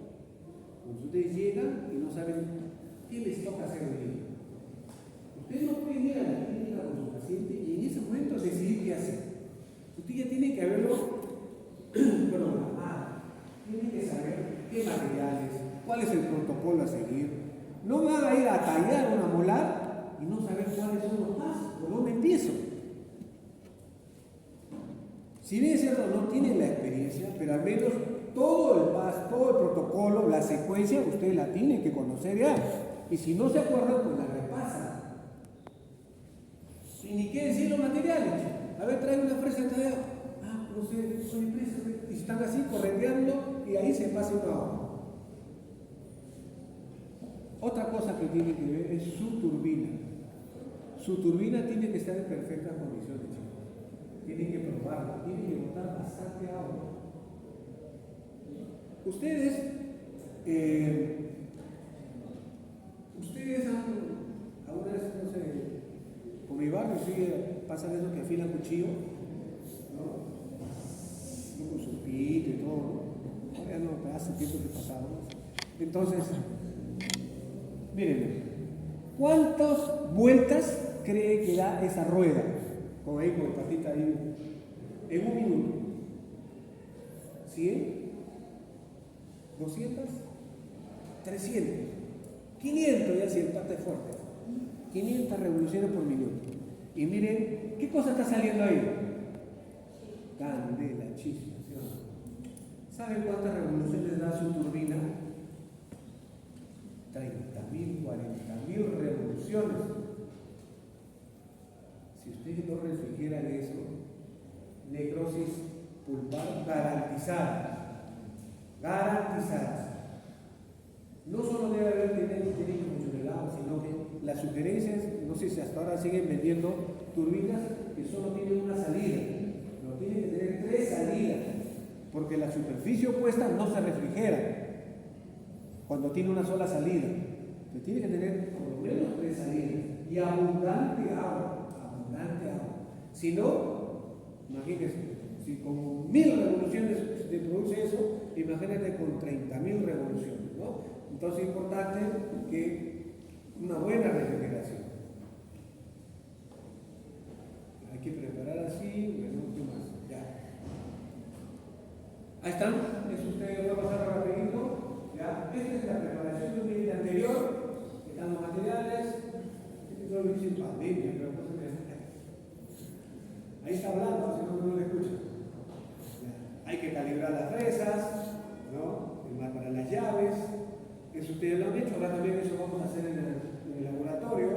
cuando ustedes llegan y no saben qué les toca hacer hoy día. Ustedes no pueden ir a la clínica con su paciente y en ese momento decidir qué hacer. Usted ya tiene que haberlo programado, tiene que saber qué materiales, cuál es el protocolo a seguir. No van a ir a tallar una molar y no saber cuáles son los pasos, por dónde empiezo. Si bien es cierto, no tienen la experiencia, pero al menos todo el paso, todo el protocolo, la secuencia, usted la tiene que conocer ya. Y si no se acuerdan, pues la repasa. Y ni qué decir los materiales. A ver, trae una fresa tallada. No sé, soy presa. Y están así correteando y ahí se pasa una hora. Otra cosa que tiene que ver es su turbina. Su turbina tiene que estar en perfectas condiciones, chicos. Tienen que probarla, tienen que botar bastante agua. Ustedes alguna vez, no sé, por mi barrio sí pasan eso que afilan cuchillo, ¿no? fresquito y todo, ¿no? Ahora no, hace tiempo que pasaba. Entonces, miren, ¿cuántas vueltas cree que da esa rueda? Con ahí, con patita ahí, en un minuto. ¿100? ¿200? 300. 500 ya si el pata es fuerte. 500 revoluciones por minuto. Y miren, ¿qué cosa está saliendo ahí? Candela, chispa. ¿Saben cuántas revoluciones da su turbina? 30.000, 40.000 revoluciones. Si ustedes no refrigieran eso, necrosis pulpar garantizada. Garantizada. No solo debe haber tenido mucho en el agua, sino que las sugerencias, no sé si hasta ahora siguen vendiendo turbinas que solo tienen una salida. No tienen que tener 3 salidas, porque la superficie opuesta no se refrigera cuando tiene una sola salida. Entonces tiene que tener por lo menos 3 salidas y abundante agua. Si no, imagínense, si con 1000 revoluciones se produce eso, imagínate con 30.000 revoluciones, ¿no? Entonces es importante que una buena refrigeración. Hay que preparar así, bueno, ¿qué más? Ya. Ahí están, eso ustedes lo van a pasar rapidito. Ya. Esta es la preparación de un día anterior, están los materiales, esto lo hice en pandemia, pero no se me... Ahí está hablando, si no, no lo escuchan. Hay que calibrar las fresas, ¿no? Para las llaves, eso ustedes lo han hecho, ahora también eso vamos a hacer en el laboratorio,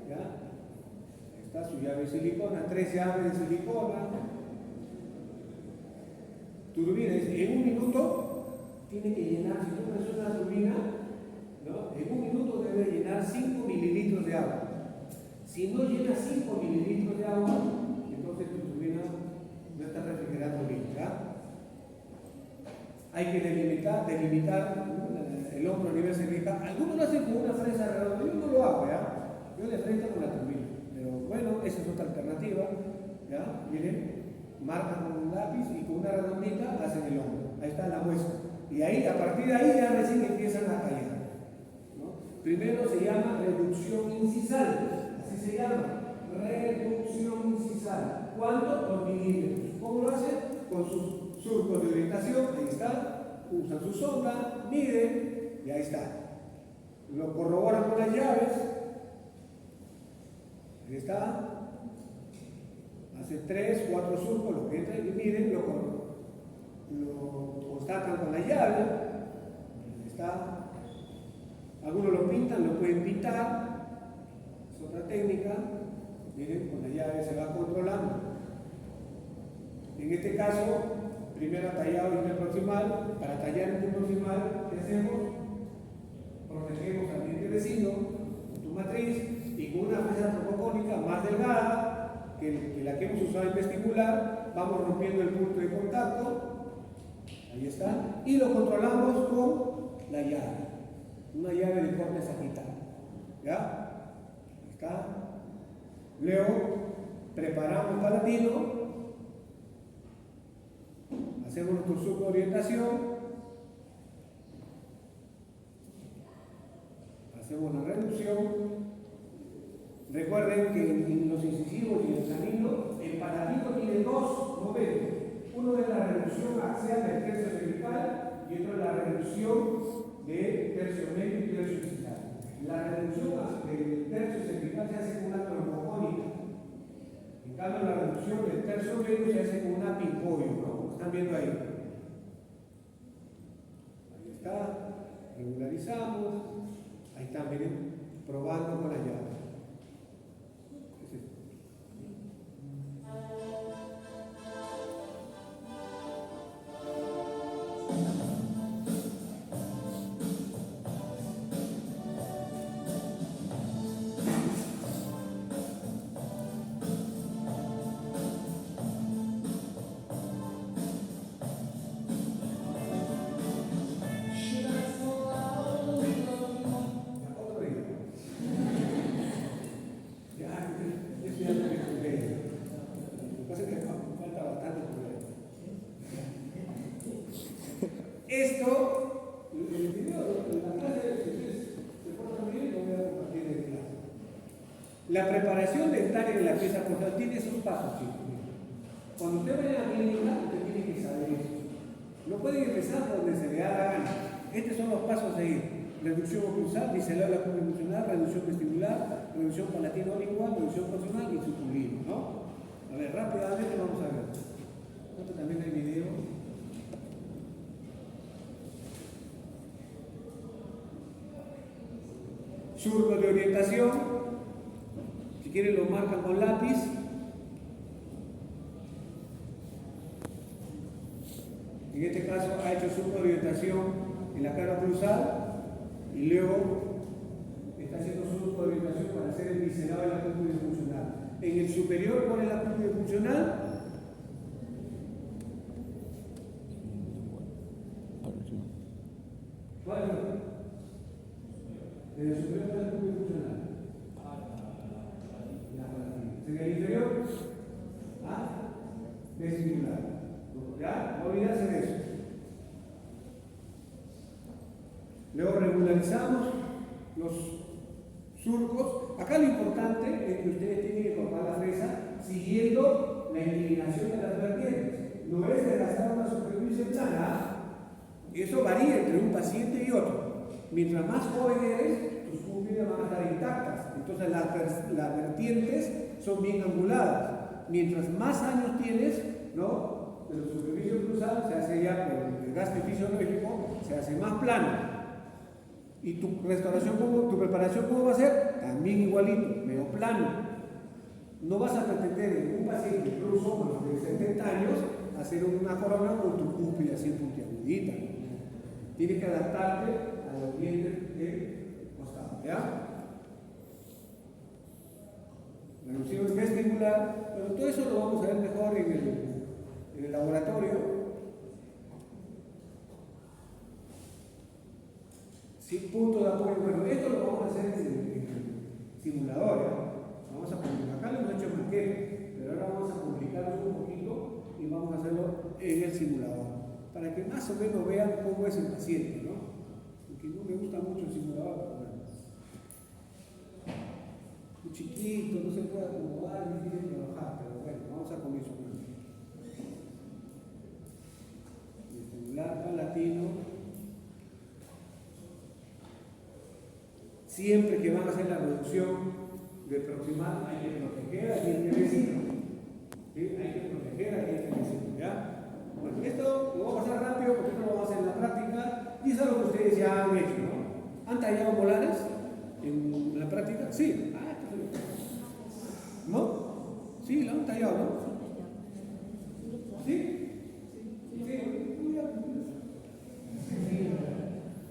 ¿ya? Está su llave de silicona, 3 llaves de silicona. Turbina, en un minuto tiene que llenar, si tú pones una turbina, ¿no? En un minuto debe llenar 5 mililitros de agua. Si no llena 5 mililitros de agua, entonces tu turbina no está refrigerando bien, ¿ya? Hay que delimitar el hombro a nivel cervical. Algunos lo hacen con una fresa redonda, yo no lo hago, ¿ya? Yo le frento con la turbina. Pero bueno, esa es otra alternativa, ¿ya? Miren, marcan con un lápiz y con una redondita hacen el hombro. Ahí está la muestra. Y ahí, a partir de ahí, ya recién empiezan a tallar, ¿no? Primero se llama reducción incisal, así se llama, reducción incisal. ¿Cuánto? 2 milímetros. ¿Cómo lo hacen? Con sus surcos de orientación, ahí está, usan su sonda, miden, y ahí está. Lo corroboran con las llaves, ahí está. Hace 3, 4 surcos, lo que entran y miden, lo constatan con la llave, ahí está. Algunos lo pintan, lo pueden pintar, es otra técnica. Miren, con la llave se va controlando. En este caso, primero tallado interproximal. Para tallar interproximal, ¿qué hacemos? Protegemos al diente vecino con tu matriz y con una fresa tropocónica más delgada que la que hemos usado en vestibular, vamos rompiendo el punto de contacto. Ahí está. Y lo controlamos con la llave. Una llave de corte sagital. ¿Ya? Ahí está. Luego, preparamos palatino. Hacemos nuestro surco de orientación, hacemos la reducción. Recuerden que en los incisivos y en el canino, el palatino tiene 2 momentos. Uno es la reducción axial del tercio cervical y otro es la reducción del tercio medio y tercio incisal. La reducción del tercio cervical se hace con una trombocónica. En cambio, la reducción del tercio medio se hace con una picoide, ¿no? Están viendo ahí. Ahí está. Regularizamos. Ahí están, miren, probando con la llave. La preparación dentaria de la pieza frontal tiene esos pasos, chicos. Cuando usted vaya a la clínica, usted tiene que saber eso. No pueden empezar por donde se le da la gana. Estos son los pasos a seguir. Reducción oclusal, biselar la curva emocional, reducción vestibular, reducción palatino-lingual, reducción consonal y suculino, ¿no? A ver, rápidamente vamos a ver. Esto también hay video. Surco de orientación. Si quieren lo marcan con lápiz. En este caso ha hecho surco de orientación en la cara oclusal y luego está haciendo surco de orientación para hacer el biselado de la cúpula funcional. En el superior, ¿cuál es la cúpula funcional? ¿Cuál es? En el superior, ¿cuál es la cúpula funcional? En el inferior, vestibular. ¿Ya? No olvidarse de eso. Luego regularizamos los surcos. Acá lo importante es que ustedes tienen que cortar la fresa siguiendo la inclinación de las vertientes. No es desgastar una superficie plana. Eso varía entre un paciente y otro. Mientras más joven eres, tus cúpulas van a estar intactas. Entonces las vertientes son bien anguladas. Mientras más años tienes, ¿no? De la superficie oclusal se hace ya por el desgaste fisiológico, se hace más plano. Y tu restauración, tu preparación, ¿cómo va a ser? También igualito, medio plano. No vas a pretender en un paciente, incluso de 70 años, hacer una corona con tu cúpula así puntiagudita. Tienes que adaptarte a los dientes del costado, ¿ya? Reducción vestibular, pero todo eso lo vamos a ver mejor en el laboratorio. Sí, punto de apoyo. Bueno, esto lo vamos a hacer en el simulador. Vamos a publicar. Acá lo hemos hecho en maqueta, pero ahora vamos a publicarlo un poquito y vamos a hacerlo en el simulador, para que más o menos vean cómo es el paciente, ¿no? Porque no me gusta mucho el simulador, pero bueno. Muy chiquito, no se puede acomodar, ni tiene que trabajar, pero bueno, vamos a comenzar. Vestibular palatino. Siempre que van a hacer la reducción de proximal hay que proteger al diente vecino. ¿Sí? Hay que proteger al diente vecino, ¿ya? Bueno, esto lo voy a pasar rápido porque esto lo vamos a hacer en la práctica y es algo que ustedes ya han hecho, ¿no? ¿Han tallado molares en la práctica? Sí. ¿No? Sí, lo han tallado, ¿no? ¿Sí?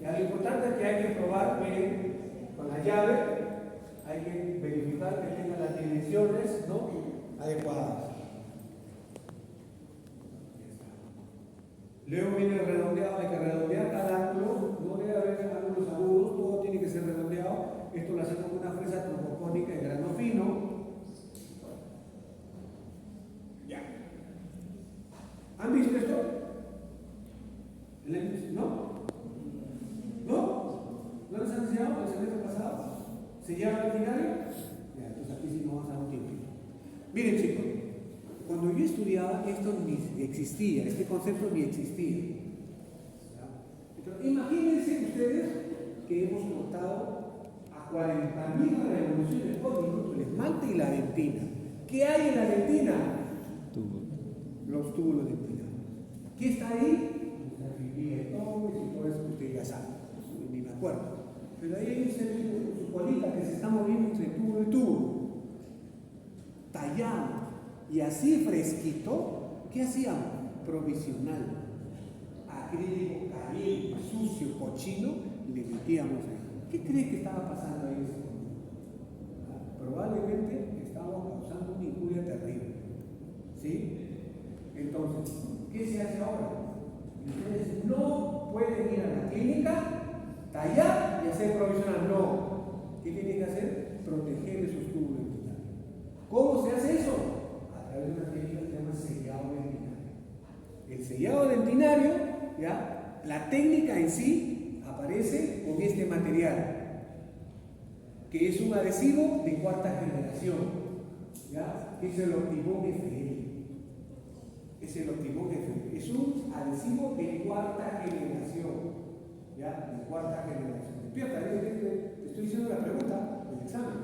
Ya, lo importante es que hay que probar, miren, con la llave, hay que verificar que tenga las dimensiones, ¿no?, adecuadas. Luego viene el redondeado, hay que redondear cada ángulo, no debe haber ángulos agudos, todo tiene que ser redondeado. Esto lo hacemos con una fresa trombocónica de grano fino. Ya. ¿Han visto esto? ¿No? ¿No? ¿No les han enseñado el semestre pasado? ¿Se llama el ordinario? Ya, entonces aquí sí nos vamos a dar un tiempo. Miren, chicos, cuando yo estudiaba esto ni existía, este concepto ni existía. Entonces, imagínense ustedes que hemos cortado a 40.000 revoluciones por minuto el esmalte y la dentina. ¿Qué hay en la dentina? Los túbulos dentinarios. ¿Qué está ahí? Y todo eso que usted ya sabe, ni me acuerdo. Pero ahí hay su colita que se está moviendo entre tubo y tubo. Tallado. Y así fresquito, ¿qué hacíamos? Provisional. Acrílico, caliente, sucio, cochino, le metíamos ahí. ¿Qué crees que estaba pasando ahí? Probablemente estábamos causando una injuria terrible. ¿Sí? Entonces, ¿qué se hace ahora? Ustedes no pueden ir a la clínica, tallar y hacer provisional. No. ¿Qué tienen que hacer? Proteger esos tubos dentinarios. ¿Cómo se hace eso? A través de una técnica que se llama sellado dentinario. El sellado dentinario, ¿ya? La técnica en sí aparece con este material. que es un adhesivo de cuarta generación, ¿ya? Que es el Optibond FL. Es el Optibond FL. Es un adhesivo de cuarta generación, ¿ya? De cuarta generación. Despierta, te estoy diciendo la pregunta del examen.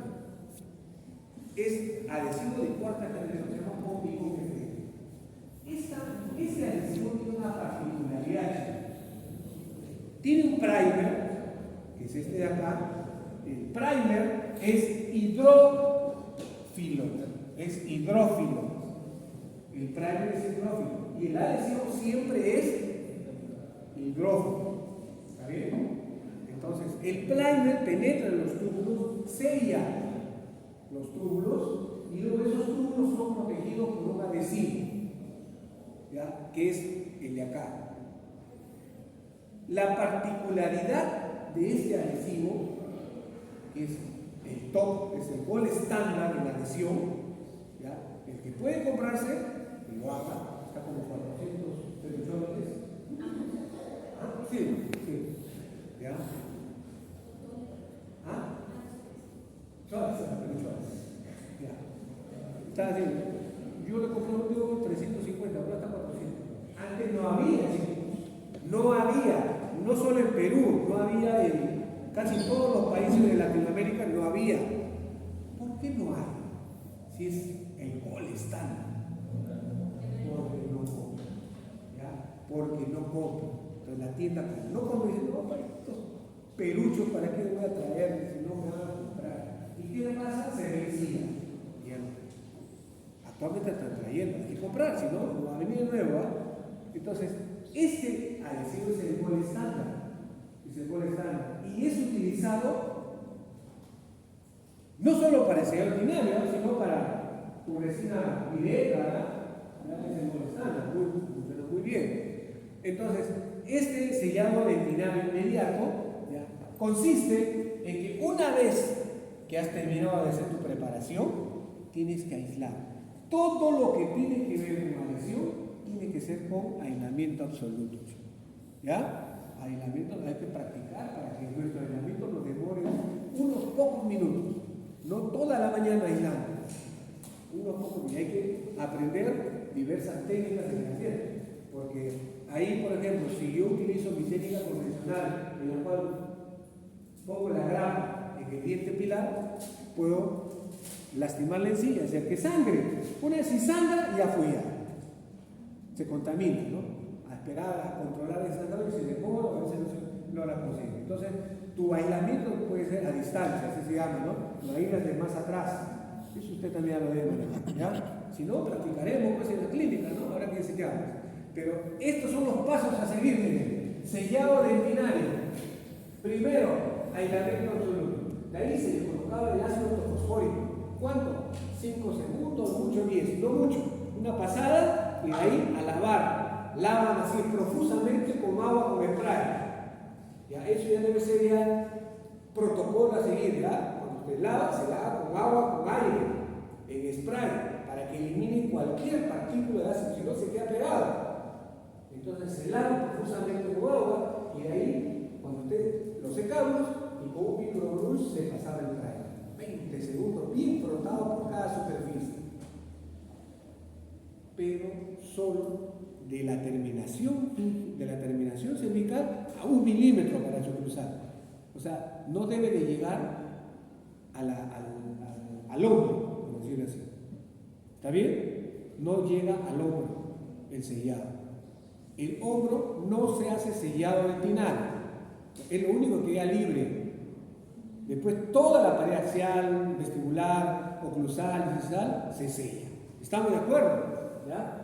Es adhesivo de cuarta generación, se llama Optibond FL. Este adhesivo tiene una particularidad. Tiene un primer, que es este de acá. El primer es hidrófilo. Es hidrófilo. El primer es hidrófilo. Y el adhesivo siempre es hidrófilo. ¿Está bien? Entonces, el primer penetra en los túbulos, sella los túbulos, y luego esos túbulos son protegidos por un adhesivo, ¿ya? Que es el de acá. La particularidad de este adhesivo es el top, es el gol estándar de la adhesión, ¿ya? El que puede comprarse, que lo haga, está como 400 peluchones. ¿Ah? Sí, sí. ¿Ya? ¿Ah? Todas las peluchones. ¿Ya? Está haciendo. Yo le compré un tío 350, ahora está 400. Antes no había, chicos. No había. No solo en Perú, no había en casi todos los países de Latinoamérica, no había. ¿Por qué no hay? Si es el gol estándar. Porque no compra. ¿Ya? Porque no compra. Entonces la tienda no compra y dice, no, para estos peluchos, ¿para qué voy a traer? Si no me van a comprar. ¿Y qué le pasa? Se vencía. Actualmente están trayendo, hay que comprar, si no, no va a venir nuevo. Entonces, este adhesivo es el gol estándar. Es el gol estándar. Y es utilizado no solo para el sellado ordinario, sino para tu resina directa, es el gol estándar, muy bien. Entonces, este sellado ordinario inmediato, ¿ya? Consiste en que una vez que has terminado de hacer tu preparación, tienes que aislar. Todo lo que tiene que ver con adhesión tiene que ser con aislamiento absoluto. ¿Ya? Aislamiento, hay que practicar para que nuestro aislamiento nos demore unos pocos minutos, no toda la mañana aislando. Unos pocos minutos. Hay que aprender diversas técnicas de aislamiento. Porque ahí, por ejemplo, si yo utilizo mi técnica convencional, en la cual pongo la grapa en el diente pilar, puedo lastimar la encilla, hacer que sangre. Una vez si sangra, ya fue ya. Se contamina, ¿no? A esperar, a controlar el sangrado y se demora, a veces no la consigue. Entonces, tu aislamiento puede ser a distancia, así se llama, ¿no? Lo aíslas de más atrás. Eso usted también ya lo debe manejar, ¿ya? Si no, practicaremos pues, en la clínica, ¿no? Ahora que enseñamos. Pero estos son los pasos a seguir, miren. Sellado de binario. Primero, aislamiento absoluto. De ahí se le colocaba el ácido ortofosfórico. ¿Cuánto? 5 segundos, mucho 10, no mucho. Una pasada y de ahí a lavar. Lavan así profusamente con agua con spray. Ya, eso ya debe ser ya protocolo a seguir, ¿ya? Cuando usted lava, se lava con agua, con aire, en spray, para que elimine cualquier partícula de ácido, si no se queda pegado. Entonces se lava profusamente con agua y de ahí, cuando usted lo secamos y con un microbrush se pasaba el spray. 20 segundos, bien frotado por cada superficie. Pero solo de la terminación cervical a 1 milímetro para cruzar. O sea, no debe de llegar al hombro, por decirlo así. ¿Está bien? No llega al hombro el sellado. El hombro no se hace sellado dentinal. Es lo único que queda libre. Después toda la pared axial, vestibular, oclusal, distal, se sella. ¿Estamos de acuerdo? ¿Ya?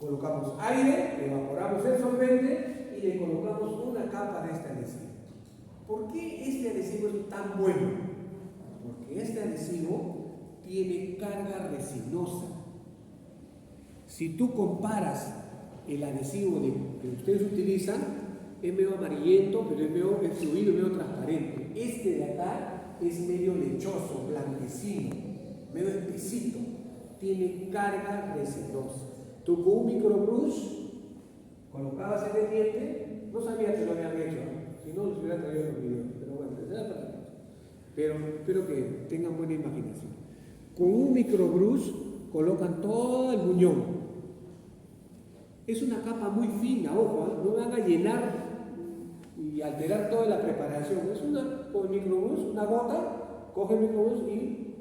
Colocamos aire, evaporamos el solvente y le colocamos una capa de este adhesivo. ¿Por qué este adhesivo es tan bueno? Porque este adhesivo tiene carga resinosa. Si tú comparas el adhesivo que ustedes utilizan, es medio amarillento, pero es fluido, medio transparente. Este de acá es medio lechoso, blanquecino, medio espesito. Tiene carga resinosa. Tú con un microbrush colocabas en el diente, no sabía que lo habían hecho, si no los hubiera traído los videos, pero bueno, pero espero que tengan buena imaginación. Con un microbrus colocan todo el buñón. Es una capa muy fina, ojo, no van a llenar y alterar toda la preparación. Es con el microbrus, una gota, coge el microbrus y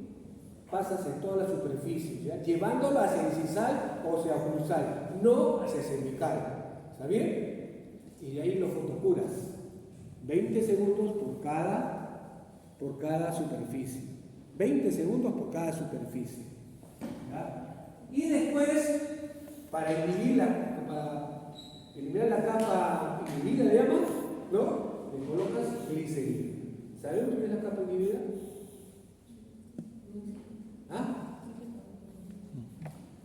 pasas en toda la superficie, ¿ya? Llevándolo hacia el sisal o hacia oclusal, no hacia cervical. ¿Está bien? Y de ahí lo fotocuras. 20 segundos por cada superficie. 20 segundos por cada superficie. ¿Ya? Y después, para eliminar la capa inhibida, le llaman, ¿no? Le colocas glicerina. ¿Saben lo que es la capa inhibida? ¿Ah?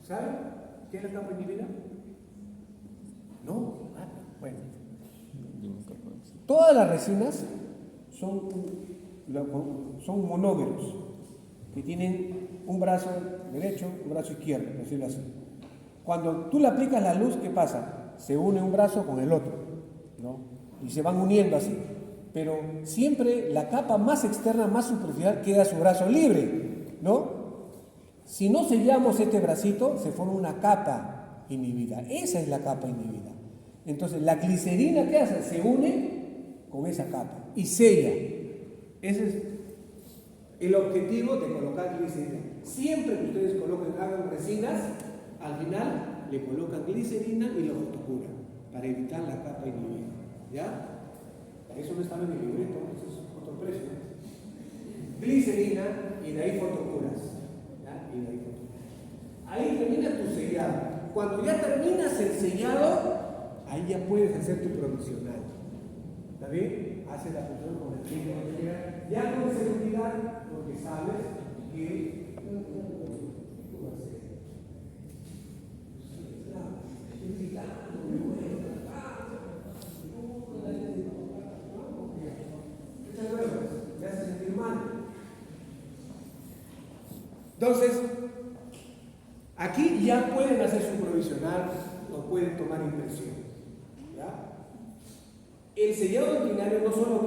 ¿Saben qué es la capa inhibida? No. Bueno. Todas las resinas son monómeros que tienen un brazo derecho, un brazo izquierdo, por decirlo así. Cuando tú le aplicas la luz, ¿qué pasa? Se une un brazo con el otro, ¿no? Y se van uniendo así. Pero siempre la capa más externa, más superficial, queda su brazo libre, ¿no? Si no sellamos este bracito, se forma una capa inhibida. Esa es la capa inhibida. Entonces, la glicerina, ¿qué hace? Se une con esa capa y sella. Ese es el objetivo de colocar glicerina. Siempre que ustedes hagan resinas, al final le colocan glicerina y lo fotocuran para evitar la capa inhibida. ¿Ya? Eso no estaba en el libreto, eso es otro precio. Glicerina y de ahí fotocuras. ¿Ya? Y de ahí fotocuras. Ahí termina tu sellado. Cuando ya terminas el sellado, ahí ya puedes hacer tu provisional. ¿Está bien? Haces la función con el tiempo material. Ya con seguridad, porque sabes que me hace sentir mal. Entonces, aquí ya pueden hacer su provisional o pueden tomar impresión. ¿Ya? El sellado urinario no solo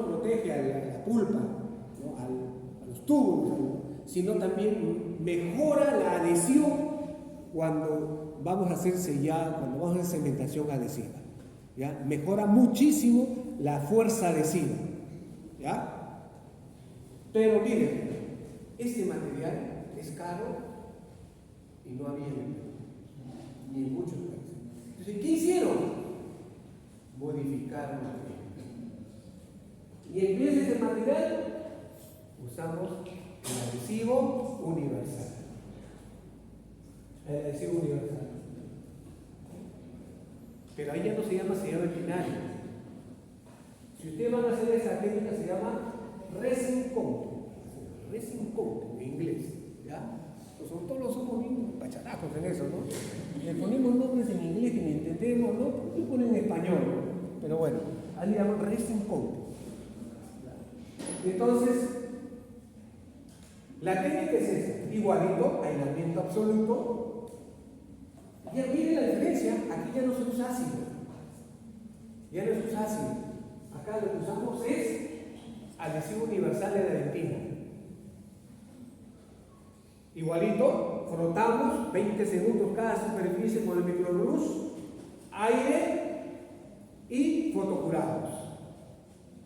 protege a la pulpa, ¿no? a los tubos, sino también mejora la adhesión cuando vamos a hacer sellado, cuando vamos a hacer cementación adhesiva. ¿Ya? Mejora muchísimo la fuerza adhesiva. ¿Ya? Pero miren, este material es caro y no había ni en muchos países. Entonces, ¿qué hicieron? Modificar el material. Y en vez de ese material, usamos el adhesivo universal. El adhesivo universal. Pero ahí ya no se llama sellado binario. Si ustedes van a hacer esa técnica, se llama resin coating. Resin coating en inglés. ¿Ya? Pues todos somos bien pacharacos en eso, ¿no? Le ponemos nombres en inglés que ni entendemos, ¿no? ¿Por qué ponen en español? ¿No? Pero bueno, ahí le llaman resin coating. Entonces, la técnica es esa, igualito, aislamiento absoluto. Ya miren la diferencia, aquí ya no se usa ácido. Ya no se usa ácido. Acá lo que usamos es adhesivo universal de Argentina. Igualito, frotamos 20 segundos cada superficie con el microbrus, aire y fotocuramos.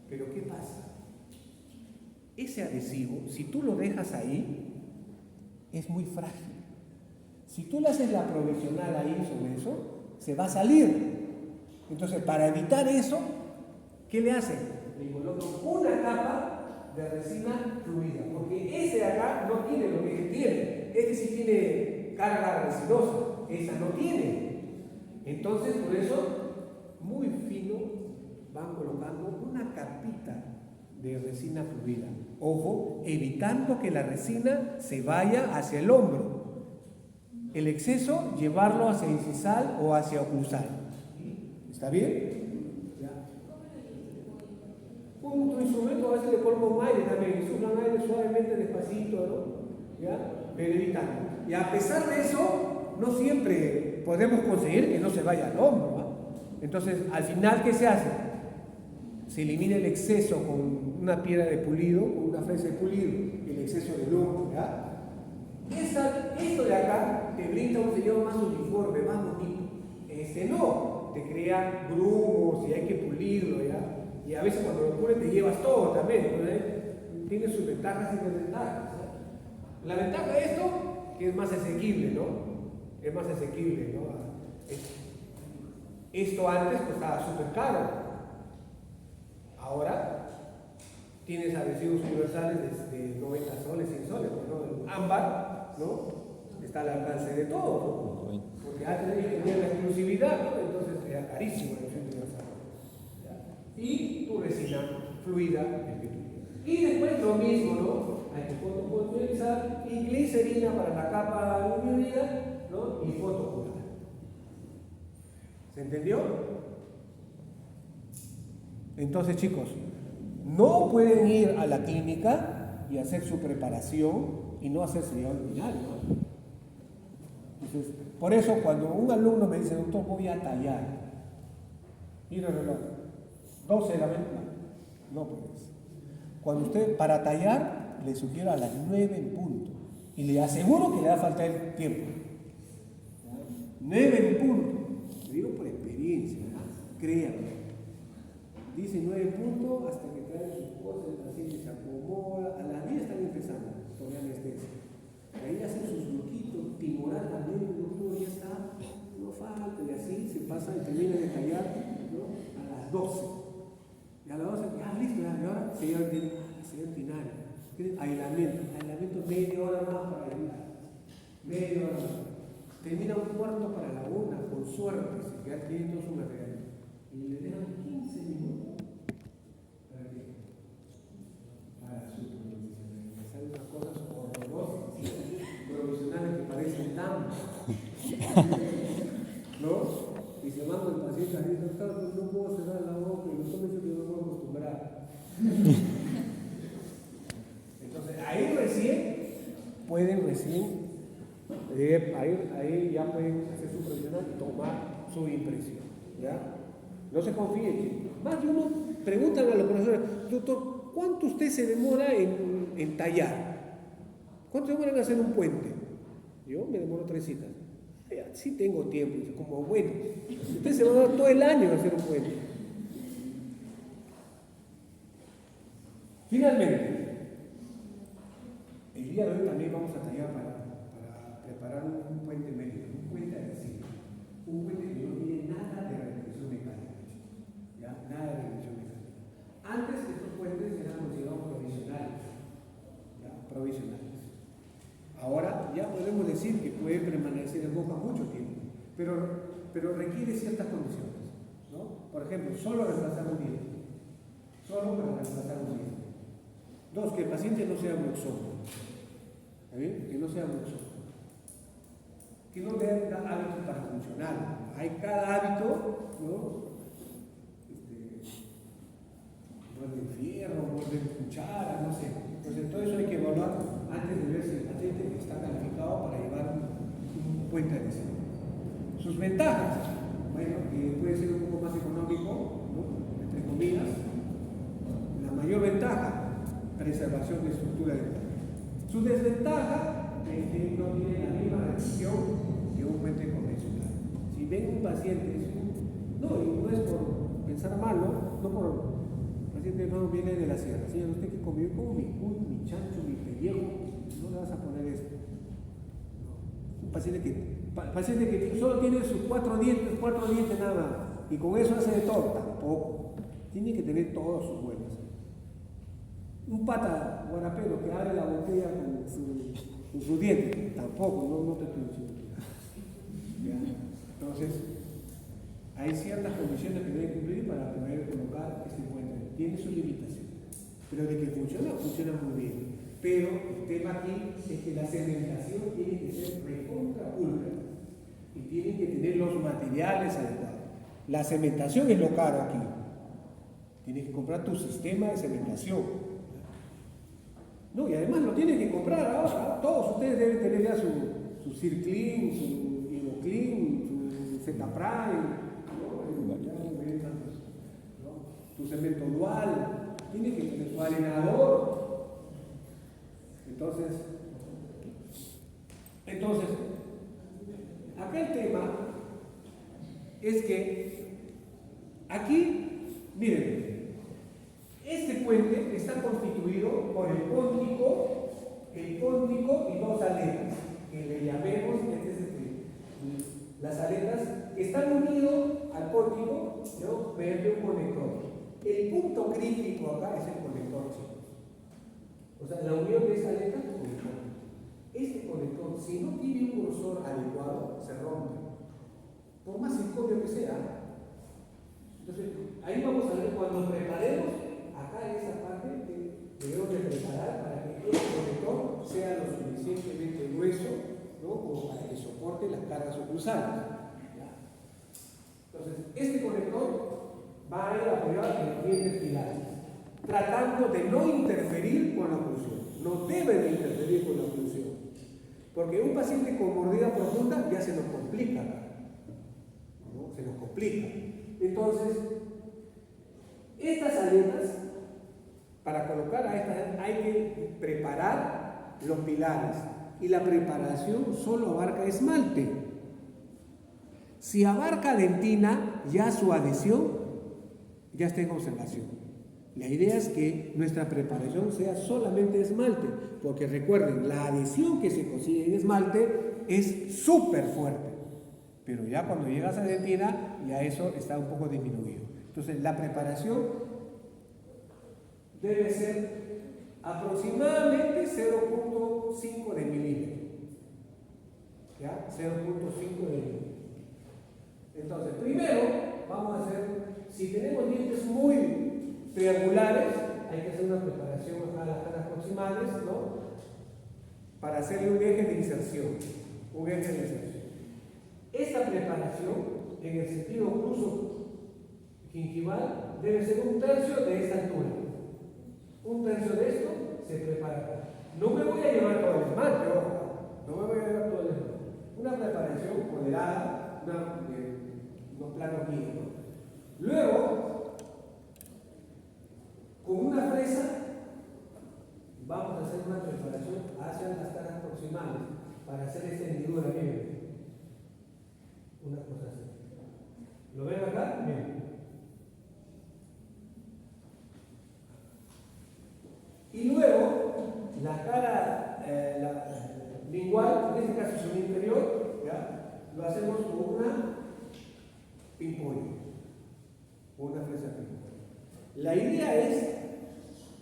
Pero ¿qué pasa? Ese adhesivo, si tú lo dejas ahí, es muy frágil. Si tú le haces la provisional ahí sobre eso, se va a salir. Entonces, para evitar eso, ¿qué le hacen? Le colocan una capa de resina fluida, porque ese de acá no tiene lo que tiene. Este sí tiene carga resinosa, esa no tiene. Entonces, por eso, muy fino, van colocando una capita de resina fluida. Ojo, evitando que la resina se vaya hacia el hombro. El exceso, llevarlo hacia incisal o hacia oclusal. ¿Está bien? ¿Ya? Un instrumento a veces le ponemos un aire también, soplan aire suavemente, despacito, ¿no? ¿Ya? Pero evitando. Y a pesar de eso, no siempre podemos conseguir que no se vaya al hombro, ¿no? Entonces, al final, ¿qué se hace? se elimina el exceso con una piedra de pulido, con una fresa de pulido, el exceso de lodo, ¿ya? Esto de acá te brinda un sellado más uniforme, más bonito. No, te crea grumos y hay que pulirlo, ¿ya? Y a veces cuando lo pules te llevas todo también, ¿no? Tiene sus ventajas y desventajas, ¿no? La ventaja de esto, que es más asequible, ¿no? Es más asequible, ¿no? Esto antes costaba súper caro. Ahora tienes adhesivos universales de 90 soles, 100 soles, ¿no? El ámbar, ¿no? Está al alcance de todos, ¿no? Porque antes tenía la exclusividad, ¿no? Entonces era carísimo el adhesivo universal. Y tu resina fluida, y después lo mismo, ¿no? Hay que fotopolverizar y glicerina para la capa luminosa, ¿no? Y fotocurar. ¿Se entendió? Entonces, chicos, no pueden ir a la clínica y hacer su preparación y no hacer sellado final, ¿no? Entonces, por eso cuando un alumno me dice, doctor, voy a tallar, mira el reloj, 12 de la mañana, no puedes. Cuando usted, para tallar, le sugiero a las 9 en punto, y le aseguro que le va a faltar el tiempo. 9 en punto, le digo por experiencia, ¿no? Créanme. Dice 9 en punto hasta que trae sus cosas, el paciente se acomoda, a las 10 están empezando con anestesia. Ahí hacen sus bloquitos, timoral también, el doctor ya está, no falta, y así se pasa y termina de tallar, ¿no? A las 12. Y a las 12, ya listo, ya, ahora se lleva el final. Aislamiento, media hora más para ayudar. Media hora más. Termina un cuarto para la 1, con suerte, si queda cliente su material. Y le dejan 15 minutos para que para su provisional. Me salen unas cosas horrorosas, provisionales que parecen tan, ¿no? Y se manda el paciente a decir, doctor, no puedo cerrar la boca, y los hombres que no puedo acostumbrar. Entonces, ahí ya pueden hacer su provisional y tomar su impresión, ¿ya? No se confíen, chicos. Más de uno preguntan a los profesores, doctor, ¿cuánto usted se demora en tallar? ¿Cuánto demora en hacer un puente? Yo me demoro 3 citas. Sí tengo tiempo, como bueno. Usted se va a dar todo el año en hacer un puente. Finalmente, el día de hoy también vamos a tallar para preparar un puente medio, un puente adhesivo. Un puente que no tiene nada de retención mecánica. ¿Ya? Nada de retención mecánica. Antes estos puentes eran considerados provisionales. ¿Ya? Provisionales. Ahora ya podemos decir que puede permanecer en boca mucho tiempo, pero requiere ciertas condiciones, ¿no? Por ejemplo, solo reemplazar un diente. Solo para reemplazar un diente. 2, que el paciente no sea bruxón. ¿Está bien? Que no sea bruxón. Que no tenga hábitos para funcionar. Hay cada hábito, ¿no? Muerde fierro, muerde cuchara, no sé. Entonces todo eso hay que evaluar antes de ver si el paciente está calificado para llevar un puente adhesivo. Sus ventajas, bueno, que puede ser un poco más económico, ¿no? Entre comillas. La mayor ventaja, preservación de estructura dental. Su desventaja es que no tiene la misma retención que un puente convencional. Si ven un paciente, no es por pensar mal, no por paciente no viene de la sierra. Señor, usted que comió como mi chancho, mi pellejo, no le vas a poner esto. No. Un paciente que solo tiene sus 4 dientes nada más, y con eso hace de todo, tampoco. Tiene que tener todas sus muelas. Un pata guarapero que abre la botella con su diente, tampoco, no te estoy diciendo. Entonces, hay ciertas condiciones que deben cumplir para poder colocar este puente. Tiene sus limitaciones, pero de que funciona muy bien. Pero el tema aquí es que la cementación tiene que ser recontra pulcra y tienen que tener los materiales adecuados. La cementación es lo caro aquí. Tienes que comprar tu sistema de cementación. No, y además lo tienen que comprar ahora. Todos ustedes deben tener ya su Circlean, su Ivoclean, su Zetaprime, ¿no? su cemento dual, tiene que tener su arenador. Entonces, acá el tema es que aquí, miren, este puente está constituido por el póntico y dos aletas, que le llamemos, las aletas están unidos al póntico, ¿no? Mediante un conector. El punto crítico acá es el conector, chicos. O sea, la unión de esa aleta con el póntico. Este conector, si no tiene un grosor adecuado, se rompe. Por más circonio que sea. Entonces, ahí vamos a ver cuando preparemos, acá en esa parte, debemos de preparar para que este conector sea lo suficientemente grueso, ¿no? Como para que soporte las cargas oclusales. Entonces, este conector va a ir apoyado en los dientes pilares, tratando de no interferir con la oclusión. No debe de interferir con la oclusión, porque un paciente con mordida profunda ya se nos complica, ¿no? Se nos complica. Entonces, estas aletas, para colocar a estas, hay que preparar los pilares, y la preparación solo abarca esmalte. Si abarca dentina, ya su adhesión ya está en observación. La idea es que nuestra preparación sea solamente esmalte, porque recuerden, la adhesión que se consigue en esmalte es súper fuerte, pero ya cuando llegas a dentina, ya eso está un poco disminuido. Entonces, la preparación debe ser aproximadamente 0.5 de milímetro. ¿Ya? 0.5 de milímetro. Entonces, primero vamos a hacer, si tenemos dientes muy triangulares, hay que hacer una preparación a las caras proximales, ¿no? Para hacerle un eje de inserción. Un eje de inserción. Esta preparación, en el sentido ocluso gingival, debe ser 1/3 de esta altura. 1/3 de esto se prepara. No me voy a llevar todo el esmalte, no me voy a llevar todo el esmalte. Una preparación moderada, unos planos mínimos. Luego, con una fresa, vamos a hacer una preparación hacia las caras proximales para hacer esta hendidura. Miren, una cosa así. ¿Lo ven acá? Miren. Y luego, la cara lingual, en este caso es un inferior, ¿ya? Lo hacemos con una pimpollo, con una fresa pimpollo. La idea es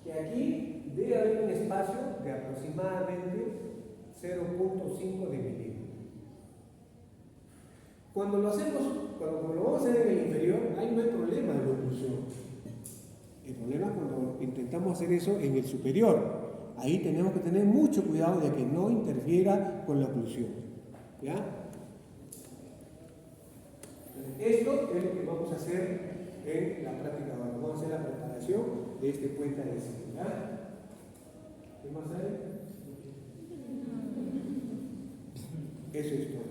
que aquí debe haber un espacio de aproximadamente 0.5 de milímetro. Cuando lo vamos a hacer en el inferior, ahí no hay problema de oclusión. El problema es cuando intentamos hacer eso en el superior. Ahí tenemos que tener mucho cuidado de que no interfiera con la oclusión. ¿Ya? Esto es lo que vamos a hacer en la práctica. Vamos a hacer la preparación de este puente adhesivo. ¿Ya? ¿Qué más hay? Eso es todo.